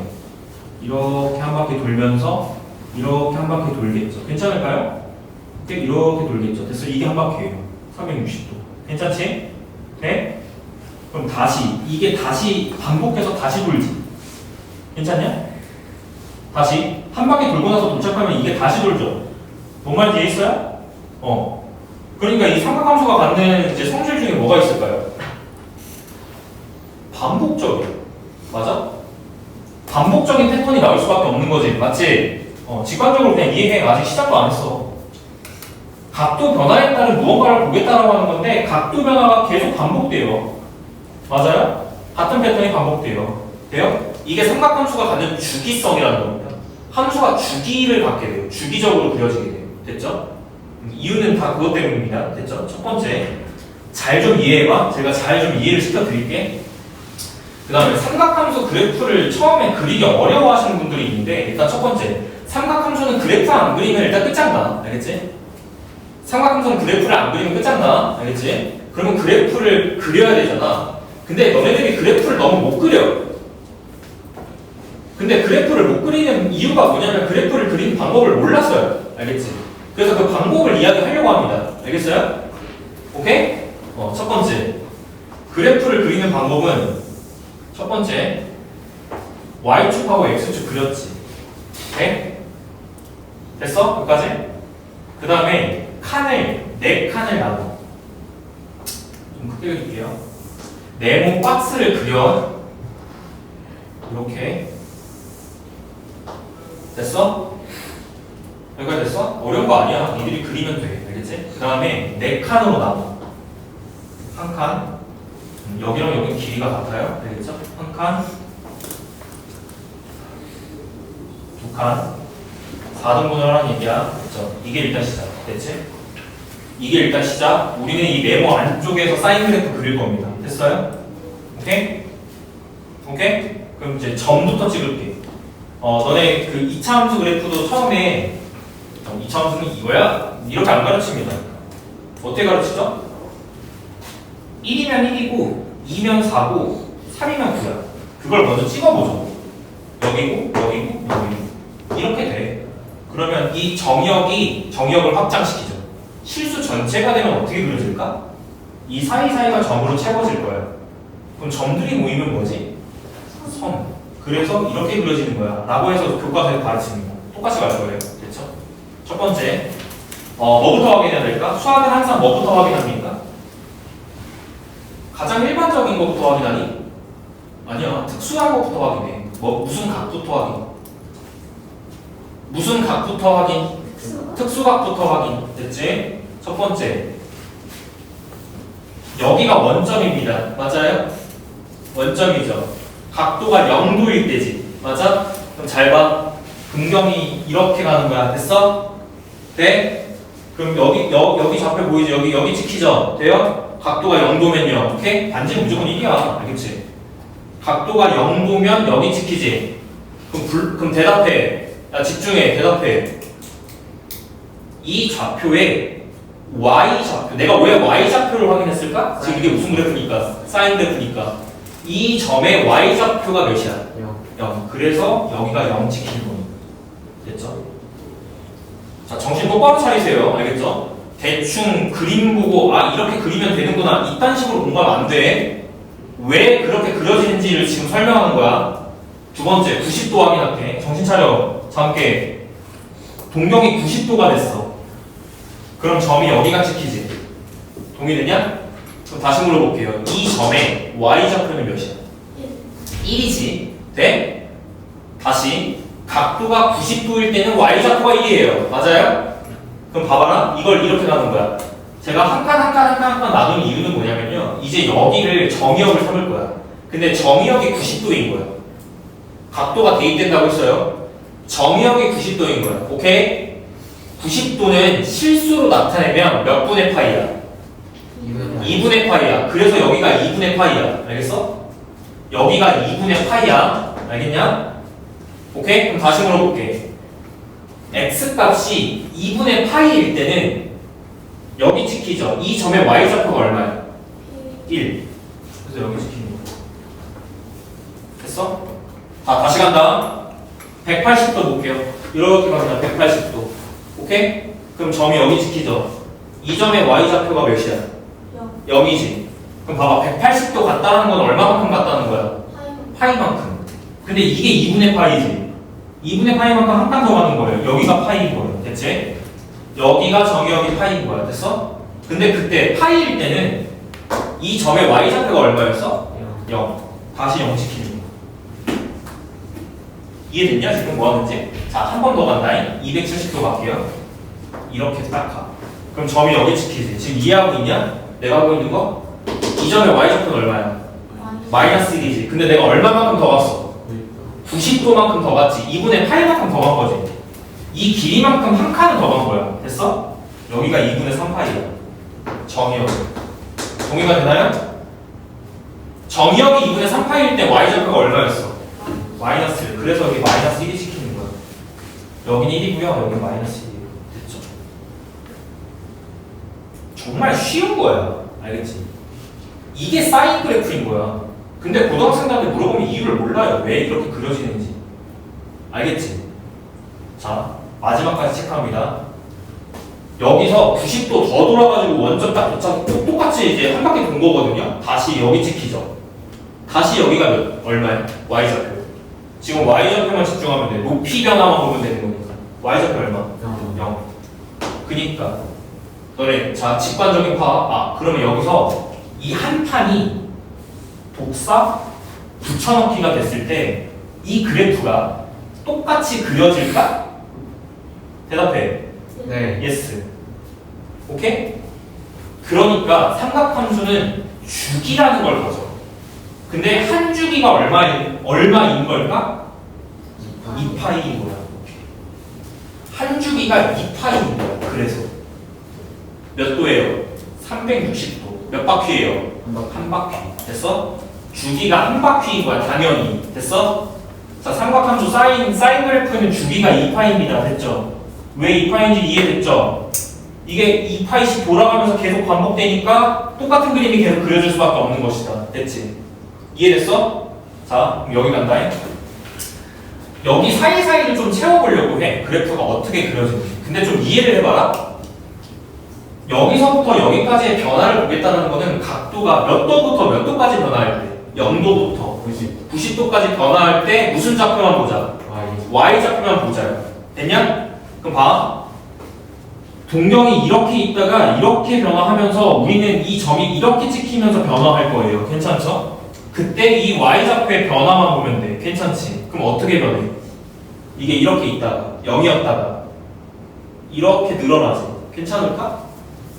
이렇게 한 바퀴 돌면서 이렇게 한 바퀴 돌겠죠. 괜찮을까요? 이렇게 돌겠죠. 됐어. 이게 한 바퀴예요. 360도. 괜찮지? 네? 그럼 다시 이게 다시 반복해서 다시 돌지. 괜찮냐? 다시 한 바퀴 돌고 나서 도착하면 이게 다시 돌죠. 뭔 말인지 이해했어요? 그러니까 이 삼각함수가 갖는 이제 성질 중에 뭐가 있을까요? 반복적이에요. 맞아? 반복적인 패턴이 나올 수밖에 없는 거지. 맞지? 직관적으로 그냥 이해해. 아직 시작도 안 했어. 각도 변화에 따른 무언가를 보겠다라고 하는 건데 각도 변화가 계속 반복돼요. 맞아요? 같은 패턴이 반복돼요. 돼요? 이게 삼각함수가 갖는 주기성이라는 겁니다. 함수가 주기를 갖게 돼요. 주기적으로 그려지게 돼요. 됐죠? 이유는 다 그것 때문입니다. 됐죠? 첫 번째, 잘 좀 이해해봐. 제가 잘 좀 이해를 시켜드릴게. 그 다음에 삼각함수 그래프를 처음에 그리기 어려워하시는 분들이 있는데, 일단 첫 번째, 삼각함수는 그래프 안 그리면 일단 끝장나. 알겠지? 삼각함수는 그래프를 안 그리면 끝장나. 알겠지? 그러면 그래프를 그려야 되잖아. 근데 너네들이 그래프를 너무 못 그려. 근데 그래프를 못 그리는 이유가 뭐냐면 그래프를 그리는 방법을 몰랐어요. 알겠지? 그래서 그 방법을 이야기하려고 합니다. 알겠어요? 오케이? 첫 번째, 그래프를 그리는 방법은 첫 번째, Y축하고 X축 그렸지. 오케이? 됐어? 여기까지? 그 다음에 칸을, 4칸을 나눠. 좀 크게 그릴게요. 네모 박스를 그려. 이렇게. 됐어? 여기까지 됐어? 어려운 거 아니야. 니들이 그리면 돼. 알겠지? 그 다음에 4칸으로 나눠. 한 칸. 여기랑 여기 길이가 같아요. 알겠죠? 한 칸. 2칸. 4등분을 하는 얘기야. 그쵸? 이게 일단 시작. 됐지? 이게 일단 시작. 우리는 이 네모 안쪽에서 사인 그래프 그릴 겁니다. 됐어요? 오케이? 오케이? 그럼 이제 점부터 찍을게. 너네 그 2차 함수 그래프도 처음에 2차 함수는 이거야? 이렇게 안 가르칩니다. 어떻게 가르치죠? 1이면 1이고 2면 4고 3이면 9야. 그걸 먼저 찍어보죠. 여기고 여기고 여기고 이렇게 돼. 그러면 이 정역을 확장시키죠. 실수 전체가 되면 어떻게 그려질까? 이 사이사이가 점으로 채워질 거예요. 그럼 점들이 모이면 뭐지? 선. 그래서 이렇게 그려지는 거야. 라고 해서 교과서에 가르칩니다. 똑같이 갈 거예요. 됐죠? 첫 번째, 뭐부터 확인해야 될까? 수학은 항상 뭐부터 확인합니까? 가장 일반적인 것부터 확인하니? 아니야. 특수한 것부터 확인해. 무슨 각부터 확인? 무슨 각부터 확인? 특수각부터 확인. 됐지? 첫 번째, 여기가 원점입니다. 맞아요? 원점이죠. 각도가 0도일 때지. 맞아? 그럼 잘 봐. 분경이 이렇게 가는 거야. 됐어? 돼? 그럼 여기 좌표 보이지? 여기 찍히죠? 돼요? 각도가 0도면요. 오케이? 반지는 무조건 1이야. 알겠지? 각도가 0도면 여기 찍히지? 그럼 대답해. 야, 집중해. 대답해. 이 좌표에 Y좌표. 내가 왜 Y좌표를 확인했을까? 지금 이게 무슨 그래프니까? 사인 그래프니까. 이 점의 Y좌표가 몇이야? 0. 그래서 여기가 0 찍히는 겁니다. 됐죠? 자, 정신 똑바로 차리세요. 알겠죠? 대충 그림 보고 이렇게 그리면 되는구나. 이딴 식으로 공부하면 안 돼. 왜 그렇게 그려지는지를 지금 설명하는 거야. 두 번째, 90도 확인할게. 정신 차려. 자, 함께. 동경이 90도가 됐어. 그럼 점이 여기가 찍히지. 동의되냐? 그럼 다시 물어볼게요. 이 점의 y좌표는 몇이야? 1이지. 돼? 다시 각도가 90도일 때는 y좌표가 1이에요. 맞아요? 그럼 봐봐라. 이걸 이렇게 나눈 거야. 제가 한 칸 한 칸 한 칸 한 칸 나눈 이유는 뭐냐면요. 이제 여기를 정의역을 삼을 거야. 근데 정의역이 90도인 거야. 각도가 대입된다고 했어요. 정의역이 90도인 거야. 오케이? 90도는 실수로 나타내면 몇 분의 파이야? 2분의 파이야. 그래서 여기가 2분의 파이야. 알겠어? 여기가 2분의 파이야. 알겠냐? 오케이? 그럼 다시 물어볼게. x 값이 2분의 파이일 때는 여기 찍히죠? 이 점의 y좌표가 얼마야? 1. 그래서 여기 찍히는 거. 됐어? 다시 간다. 180도 볼게요. 이렇게 가면 180도. 오케이? 그럼 점이 여기 찍히죠? 이 점의 y좌표가 몇이야? 0이지. 그럼 봐봐. 180도 같다는 건 얼마만큼 같다는 거야? 파이만큼. 근데 이게 2분의 파이지. 2분의 파이만큼 한 칸 더 가는 거예요. 여기가 파이인 거예요. 됐지? 여기가 정의역이 파이인 거야. 됐어? 근데 그때 파이일 때는 이 점의 y좌표가 얼마였어? 0. 다시 0 지키는 거. 이해됐냐? 지금 뭐 하는지? 자, 한 번 더 간다. 270도 갈게요. 이렇게 딱 가. 그럼 점이 여기 찍히지. 지금 이해하고 있냐? 내가 하고 있는 거? 이 점의 y좌표는 얼마야? 마이너스 1이지. 근데 내가 얼마만큼 더 갔어? 90도만큼 더 갔지. 2분의 8만큼 더 간 거지. 이 길이만큼 한 칸은 더 간 거야. 됐어? 여기가 2분의 3파이야. 정의역. 동의가 되나요? 정의역이 2분의 3파일 때 y좌표가 얼마였어? 마이너스 1. 그래서 여기 마이너스 1이 지키는 거야. 여기는 1이고요. 여기는 마이너스 1이에요. 됐죠? 정말 쉬운 거야. 알겠지? 이게 사인 그래프인 거야. 근데 고등학생들한테 물어보면 이유를 몰라요. 왜 이렇게 그려지는지. 알겠지? 자, 마지막까지 체크합니다. 여기서 90도 더 돌아가지고 원점 딱 똑같이 이제 한 바퀴 돈 거거든요. 다시 여기 찍히죠. 다시 여기가 얼마야? y좌표. 지금 y좌표만 집중하면 돼. 높이 변화만 보면 되는 거니까. y좌표 얼마? 0. 그니까 너네 자 직관적인 파악. 그러면 여기서 이 한 칸이 복사 붙여넣기가 됐을 때 이 그래프가 똑같이 그려질까? 대답해. 네. 예스. 오케이? 그러니까 삼각함수는 주기라는 걸 가져. 근데 한 주기가 얼마인 걸까? 2파이인 거야. 한 주기가 2파이인 거야. 그래서 몇 도예요? 360도. 몇 바퀴예요? 한 바퀴. 됐어? 주기가 한 바퀴인 거야. 당연히. 됐어? 자, 삼각함수 사인 그래프는 주기가 2파입니다. 됐죠? 왜 2파인지 이해됐죠? 이게 2파이씩 돌아가면서 계속 반복되니까 똑같은 그림이 계속 그려질 수밖에 없는 것이다. 됐지? 이해됐어? 자, 그럼 여기 간다. 여기 사이사이를 좀 채워보려고 해. 그래프가 어떻게 그려지는지. 근데 좀 이해를 해봐라. 여기서부터 여기까지의 변화를 보겠다는 거는 각도가 몇 도부터 몇 도까지 변화할 때? 0도부터 90도까지 변화할 때 무슨 좌표만 보자? y좌표만 보자요. 됐냐? 그럼 봐. 동경이 이렇게 있다가 이렇게 변화하면서 우리는 이 점이 이렇게 찍히면서 변화할 거예요. 괜찮죠? 그때 이 y좌표의 변화만 보면 돼. 괜찮지? 그럼 어떻게 변해? 이게 이렇게 있다가 0이었다가 이렇게 늘어나지. 괜찮을까?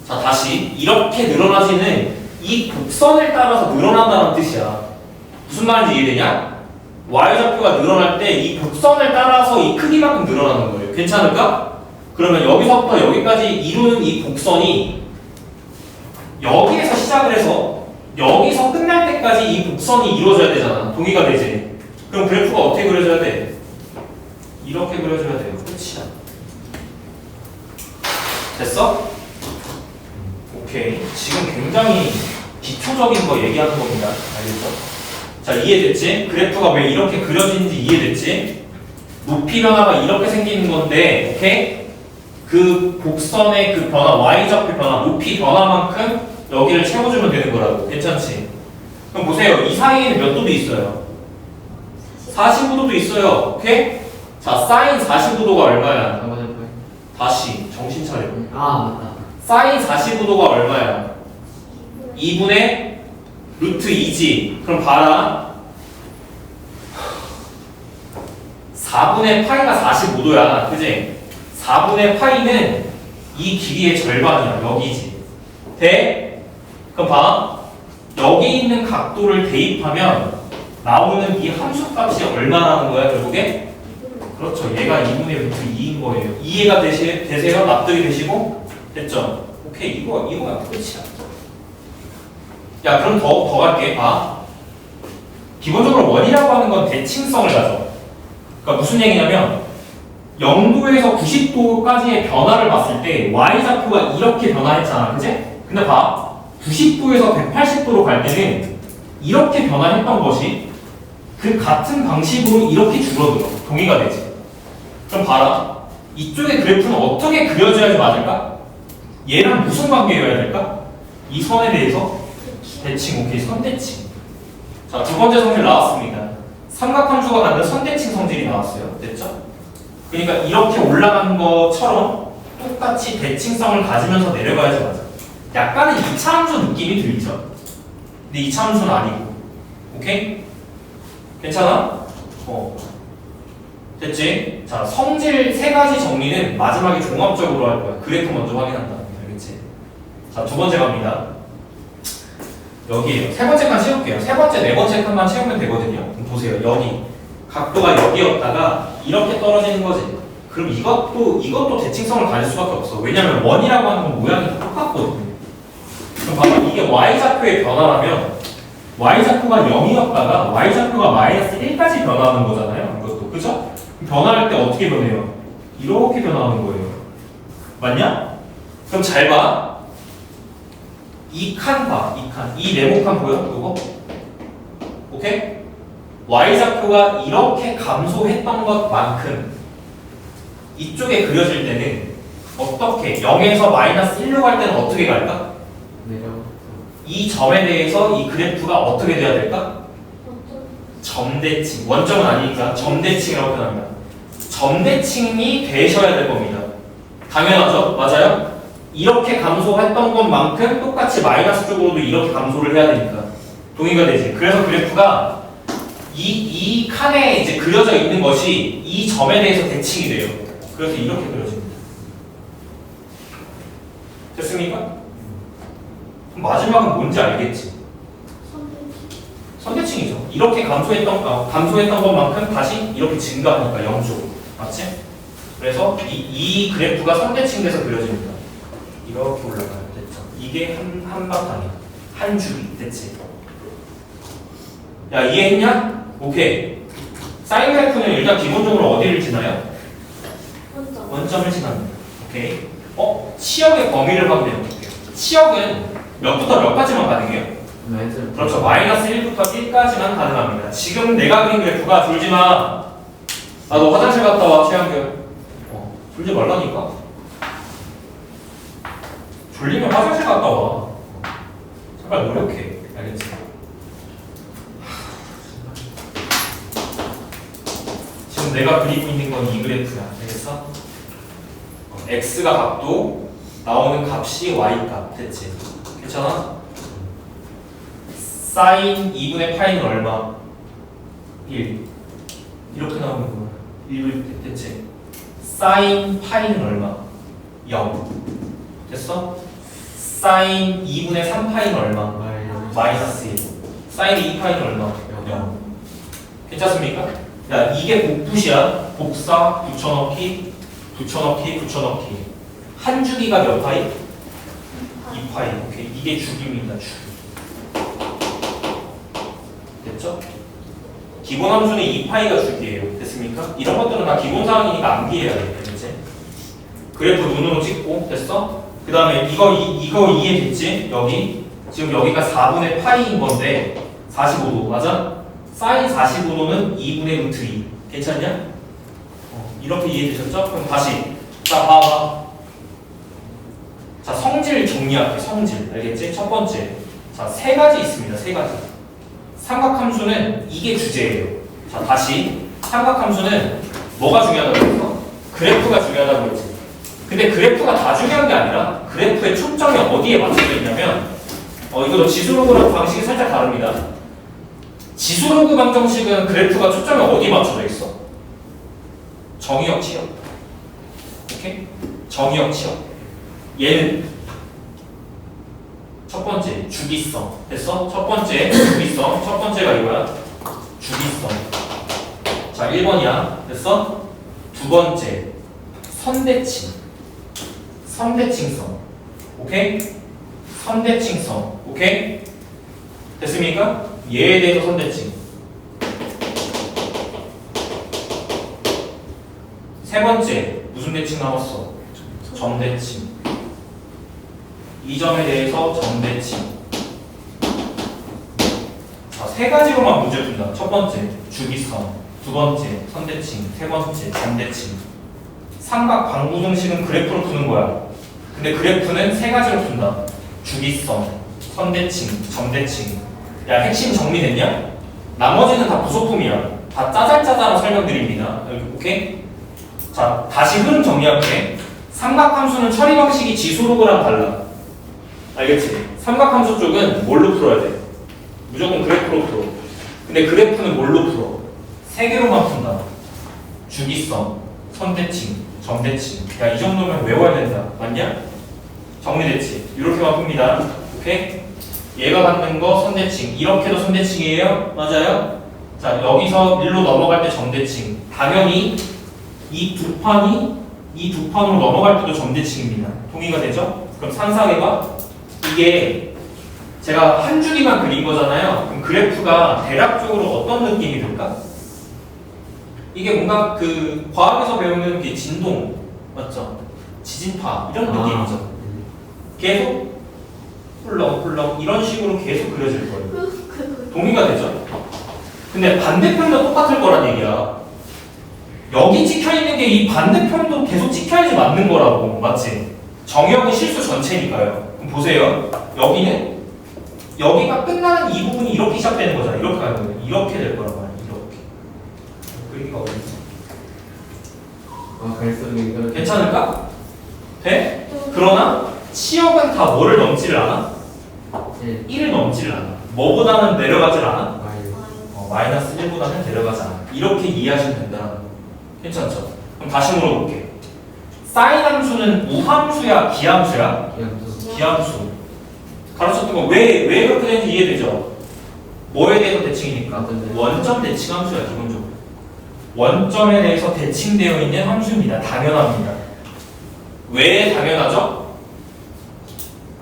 자, 다시 이렇게 늘어나지는 이 곡선을 따라서 늘어난다는 뜻이야. 무슨 말인지 이해되냐? y좌표가 늘어날 때 이 곡선을 따라서 이 크기만큼 늘어나는 거예요. 괜찮을까? 그러면 여기서부터 여기까지 이루는 이 곡선이 여기에서 시작을 해서 여기서 끝날 때까지 이 곡선이 이루어져야 되잖아. 동의가 되지? 그럼 그래프가 어떻게 그려져야 돼? 이렇게 그려줘야 돼요. 끝이야. 됐어? 오케이. 지금 굉장히 기초적인 거 얘기하는 겁니다. 알겠죠? 자, 이해됐지? 그래프가 왜 이렇게 그려지는지 이해됐지? 높이 변화가 이렇게 생기는 건데, 오케이? 그 곡선의 그 변화, y좌표 변화, 높이 변화만큼 여기를 채워주면 되는 거라고. 괜찮지? 그럼 보세요. 이 사이에는 몇 도도 있어요? 45도도 있어요. 오케이? 자, 사인 45도가 얼마야? 다시 정신 차려. 아 맞다. 사인 45도가 얼마야? 2분의 루트 2지. 그럼 봐라. 4분의 파이가 45도야. 그지? 4분의 파이는 이 길이의 절반이야. 여기지. 돼? 그럼 봐. 여기 있는 각도를 대입하면 나오는 이 함수값이 얼마나는 거야, 결국에? 그렇죠. 얘가 2분의 루트 2인 거예요. 이해가 되세요? 납득이 되시고? 됐죠? 오케이. 이거야. 끝이야. 야, 그럼 더 갈게. 봐. 기본적으로 원이라고 하는 건 대칭성을 가져. 그러니까 무슨 얘기냐면 0도에서 90도까지의 변화를 봤을 때 y좌표가 이렇게 변화했잖아. 그지? 근데 봐. 90도에서 180도로 갈 때는 이렇게 변화했던 것이 그 같은 방식으로 이렇게 줄어들어. 동의가 되지. 그럼 봐라. 이쪽의 그래프는 어떻게 그려져야지 맞을까? 얘랑 무슨 관계여야 될까? 이 선에 대해서 대칭. 오케이. 선대칭. 자, 두 번째 성질 나왔습니다. 삼각함수가 갖는 선대칭 성질이 나왔어요. 됐죠? 그러니까 이렇게 올라간 것처럼 똑같이 대칭성을 가지면서 내려가야지 맞아. 약간은 2차 함수 느낌이 들죠. 근데 2차 함수는 아니고. 오케이? 괜찮아? 됐지? 자, 성질 세 가지 정리는 마지막에 종합적으로 할 거야. 그래프 먼저 확인한다. 알겠지? 자, 두 번째 갑니다. 여기에요. 세 번째 칸 채울게요. 세 번째, 네 번째 칸만 채우면 되거든요. 그럼 보세요. 여기. 각도가 여기였다가 이렇게 떨어지는 거지. 그럼 이것도 대칭성을 가질 수밖에 없어. 왜냐면 원이라고 하는 건 모양이 다 똑같거든요. 그럼 봐봐. 이게 y좌표의 변화라면 y좌표가 0이었다가 y좌표가 마이너스 1까지 변화하는 거잖아요. 이것도. 그죠? 변화할 때 어떻게 변해요? 이렇게 변화하는 거예요. 맞냐? 그럼 잘 봐. 이 칸 봐. 이 칸. 이 네모칸 보여? 그거? 오케이? y좌표가 이렇게 감소했던 것만큼 이쪽에 그려질 때는 어떻게 0에서 마이너스 1로 갈 때는 어떻게 갈까? 내려. 이 점에 대해서 이 그래프가 어떻게 돼야 될까? 점대칭. 원점은 아니니까 점대칭이라고 표현합니다. 점대칭이 되셔야 될 겁니다. 당연하죠? 맞아요? 이렇게 감소했던 것만큼 똑같이 마이너스 쪽으로도 이렇게 감소를 해야 되니까 동의가 되지. 그래서 그래프가 이 칸에 이제 그려져 있는 것이 이 점에 대해서 대칭이 돼요. 그래서 이렇게 그려집니다. 됐습니까? 그럼 마지막은 뭔지 알겠지? 선대칭이죠. 이렇게 감소했던 것만큼 다시 이렇게 증가하니까 0쪽으로. 맞지? 그래서 이 그래프가 선대칭돼서 그려집니다. 이렇게 올라가요. 됐죠? 이게 한 바탕이야. 한 줄이. 됐지? 야, 이해했냐? 오케이. 사인 그래프는 일단 기본적으로 어디를 지나요? 원점을 지납니다. 오케이. 치역의 범위를 확인해 볼게요. 치역은 몇부터 몇까지만 가능해요? 그렇죠. 마이너스 1부터 1까지만 가능합니다. 지금 내가 그린 그래프가 졸지 마. 너 화장실 갔다 와, 최양규. 졸지 말라니까. 졸리면 화장실 갔다 와. 제발 노력해. 알겠지? 지금 내가 그리고 있는 건 이 그래프야. 알겠어? x가 각도, 나오는 값이 y값. 됐지? 괜찮아? 사인 2분의 파이는 얼마? 1. 이렇게 나오는 거야. 1 됐지? 사인 파이는 얼마? 0. 됐어? 사인 2분의 3파이는 얼마? 마이너스 1. 사인 2파이는 얼마? 0. 괜찮습니까? 야, 이게 복붙이야. 복사, 붙여넣기, 붙여넣기, 붙여넣기. 한 주기가 몇 파이? 2파이. 오케이. 이게 주기입니다. 주기. 됐죠? 기본 함수는 2파이가 주기예요. 됐습니까? 이런 것들은 다 기본 사항이니까 암기해야 돼. 그렇지? 그래프 눈으로 찍고. 됐어? 그 다음에 이거 이해됐지? 여기. 지금 여기가 4분의 파이인 건데 45도. 맞아? 사인 45도는 2분의 루트 2. 괜찮냐? 이렇게 이해되셨죠? 그럼 다시. 자, 봐봐. 자, 성질 정리할게. 성질. 알겠지? 첫 번째. 자, 세 가지 있습니다. 세 가지. 삼각함수는 이게 주제예요. 자, 다시. 삼각함수는 뭐가 중요하다고 했어? 그래프가 중요하다고 했지. 근데 그래프가 다 중요한 게 아니라 그래프의 초점이 어디에 맞춰져 있냐면 이것도 지수로그랑 방식이 살짝 다릅니다. 지수로그 방정식은 그래프가 초점이 어디 맞춰져 있어? 정의역 치역. 오케이? 정의역 치역. 얘는 첫 번째 주기성. 됐어? 첫 번째 주기성. 첫 번째가 이거야. 주기성. 자, 1번이야. 됐어? 두 번째 선대칭. 선대칭성. 오케이? 선대칭성. 오케이? 됐습니까? 얘에 대해서 선대칭. 세 번째 무슨 대칭 남았어? 점대칭. 이 점에 대해서 점대칭. 자, 세 가지로만 문제 푼다. 첫 번째 주기성, 두 번째 선대칭, 세 번째 점대칭. 삼각 방부등식은 그래프로 푸는 거야. 근데 그래프는 세 가지로 푼다. 주기성, 선대칭, 점대칭. 야, 핵심 정리됐냐? 나머지는 다 부속품이야. 다 짜잘짜잘하게 설명드립니다. 오케이? 자, 다시 흐름 정리할게. 삼각함수는 처리 방식이 지수로그랑 달라. 알겠지? 삼각함수 쪽은 뭘로 풀어야 돼? 무조건 그래프로 풀어. 근데 그래프는 뭘로 풀어? 세 개로만 푼다. 주기성, 선대칭, 점대칭. 야, 이 정도면 외워야 된다. 맞냐? 정리됐지? 이렇게만 풉니다. 오케이? 얘가 받는 거 선대칭. 이렇게도 선대칭이에요? 맞아요? 자, 여기서 1로 넘어갈 때 점대칭. 당연히 이 두 판으로 넘어갈 때도 점대칭입니다. 동의가 되죠? 그럼 상상해봐. 이게 제가 한 줄기만 그린 거잖아요. 그럼 그래프가 대략적으로 어떤 느낌이 들까? 이게 뭔가 그 과학에서 배우는 게 진동, 맞죠? 지진파 이런 느낌이죠. 계속 훌렁훌렁 이런 식으로 계속 그려질 거예요. 동의가 되죠? 근데 반대편도 똑같을 거란 얘기야. 여기 찍혀있는 게 이 반대편도 계속 찍혀야지 맞는 거라고. 맞지? 정의역은 실수 전체니까요. 그럼 보세요. 여기는 여기가 끝나는 이 부분이 이렇게 시작되는 거잖아. 이렇게 가는 거예요. 이렇게 될 거란 말이야. 이렇게. 그러니까 어렵지. 갈색이 괜찮을까? 돼? 그러나 치역은 다 뭐를 넘지를 않아? 1을 넘지를 않아. 뭐보다는 내려가질 않아? 마이너스 1보다는 내려가지 않아. 이렇게 이해하시면 된다는 거. 괜찮죠? 그럼 다시 물어볼게. 사인 함수는 우함수야? 기함수야? 기함수. 가르쳤던 거 왜 그렇게 되는지 이해되죠? 뭐에 대해서 대칭이니까? 원점 대칭 함수야, 기본적으로. 원점에 대해서 대칭되어 있는 함수입니다. 당연합니다. 왜 당연하죠?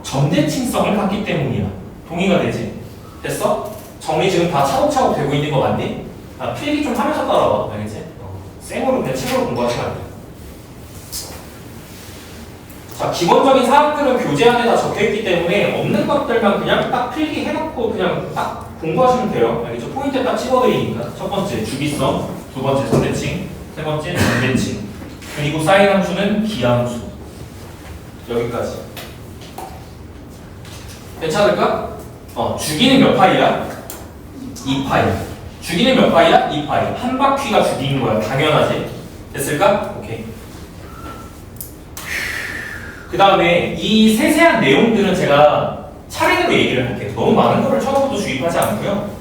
점대칭성을 갖기 때문이야. 동의가 되지? 됐어? 정리 지금 다 차곡차곡 되고 있는 거 맞니? 아, 필기 좀 하면서 따라와. 알겠지? 생으로 그냥 책으로 공부하시면 안 돼. 자, 기본적인 사항들은 교재 안에 다 적혀있기 때문에 없는 것들만 그냥 딱 필기 해놓고 그냥 딱 공부하시면 돼요. 알겠죠? 포인트 딱 찍어드리니까. 첫 번째 주기성, 두 번째 선대칭, 세 번째 점대칭. 그리고 사인 함수는 기함수. 여기까지. 괜찮을까? 주기는 몇 파이야? 2파이. 주기는 몇 파이야? 2파이. 한 바퀴가 주기인 거야. 당연하지? 됐을까? 오케이. 그 다음에 이 세세한 내용들은 제가 차례대로 얘기를 할게요. 너무 많은 거를 처음부터 주입하지 않고요.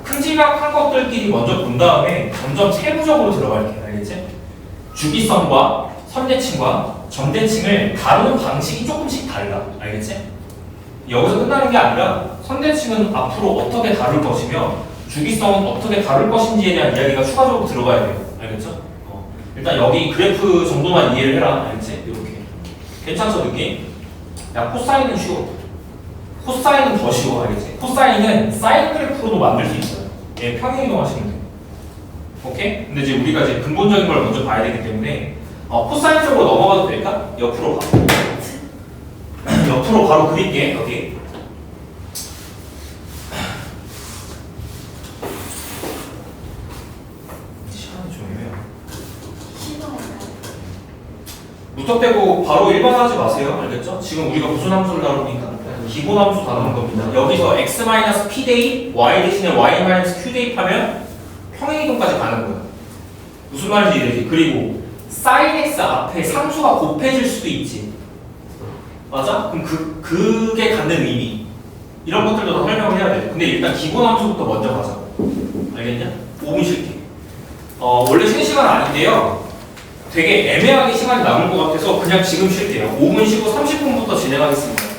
큼지막한 것들끼리 먼저 본 다음에 점점 세부적으로 들어갈게요. 알겠지? 주기성과 선대칭과 점대칭을 다루는 방식이 조금씩 달라. 알겠지? 여기서 끝나는 게 아니라 선대칭은 앞으로 어떻게 다룰 것이며 주기성은 어떻게 다룰 것인지에 대한 이야기가 추가적으로 들어가야 돼요. 알겠죠? 일단 여기 그래프 정도만 이해를 해라. 알겠지? 이렇게. 괜찮죠, 느낌? 야, 코사인은 쉬워. 코사인은 더 쉬워. 알겠지? 코사인은 사인 그래프로도 만들 수 있어요. 예, 평행이동 하시면 돼요. 오케이? 근데 이제 우리가 이제 근본적인 걸 먼저 봐야 되기 때문에 코사인 쪽으로 넘어가도 될까? 옆으로 가. 옆으로 바로 그릴게. 여기. 시간이 좀 애매해요. 무턱대고 바로 일반 하지 마세요. 알겠죠? 지금 우리가 무슨 함수를 다루니까 기본 함수 다루는 겁니다. 여기서 x-p 대입, y 대신에 y-q 대입하면 평행이동까지 가는 거예요. 무슨 말인지 이해되지? 그리고 sin x 앞에 상수가 곱해질 수도 있지. 맞아? 그럼 그게 갖는 의미. 이런 것들도 다 설명을 해야 돼. 근데 일단 기본 함수부터 먼저 가자. 알겠냐? 5분 쉴게. 원래 쉬는 시간 아닌데요. 되게 애매하게 시간이 남은 것 같아서 그냥 지금 쉴게요. 5분 쉬고 30분부터 진행하겠습니다.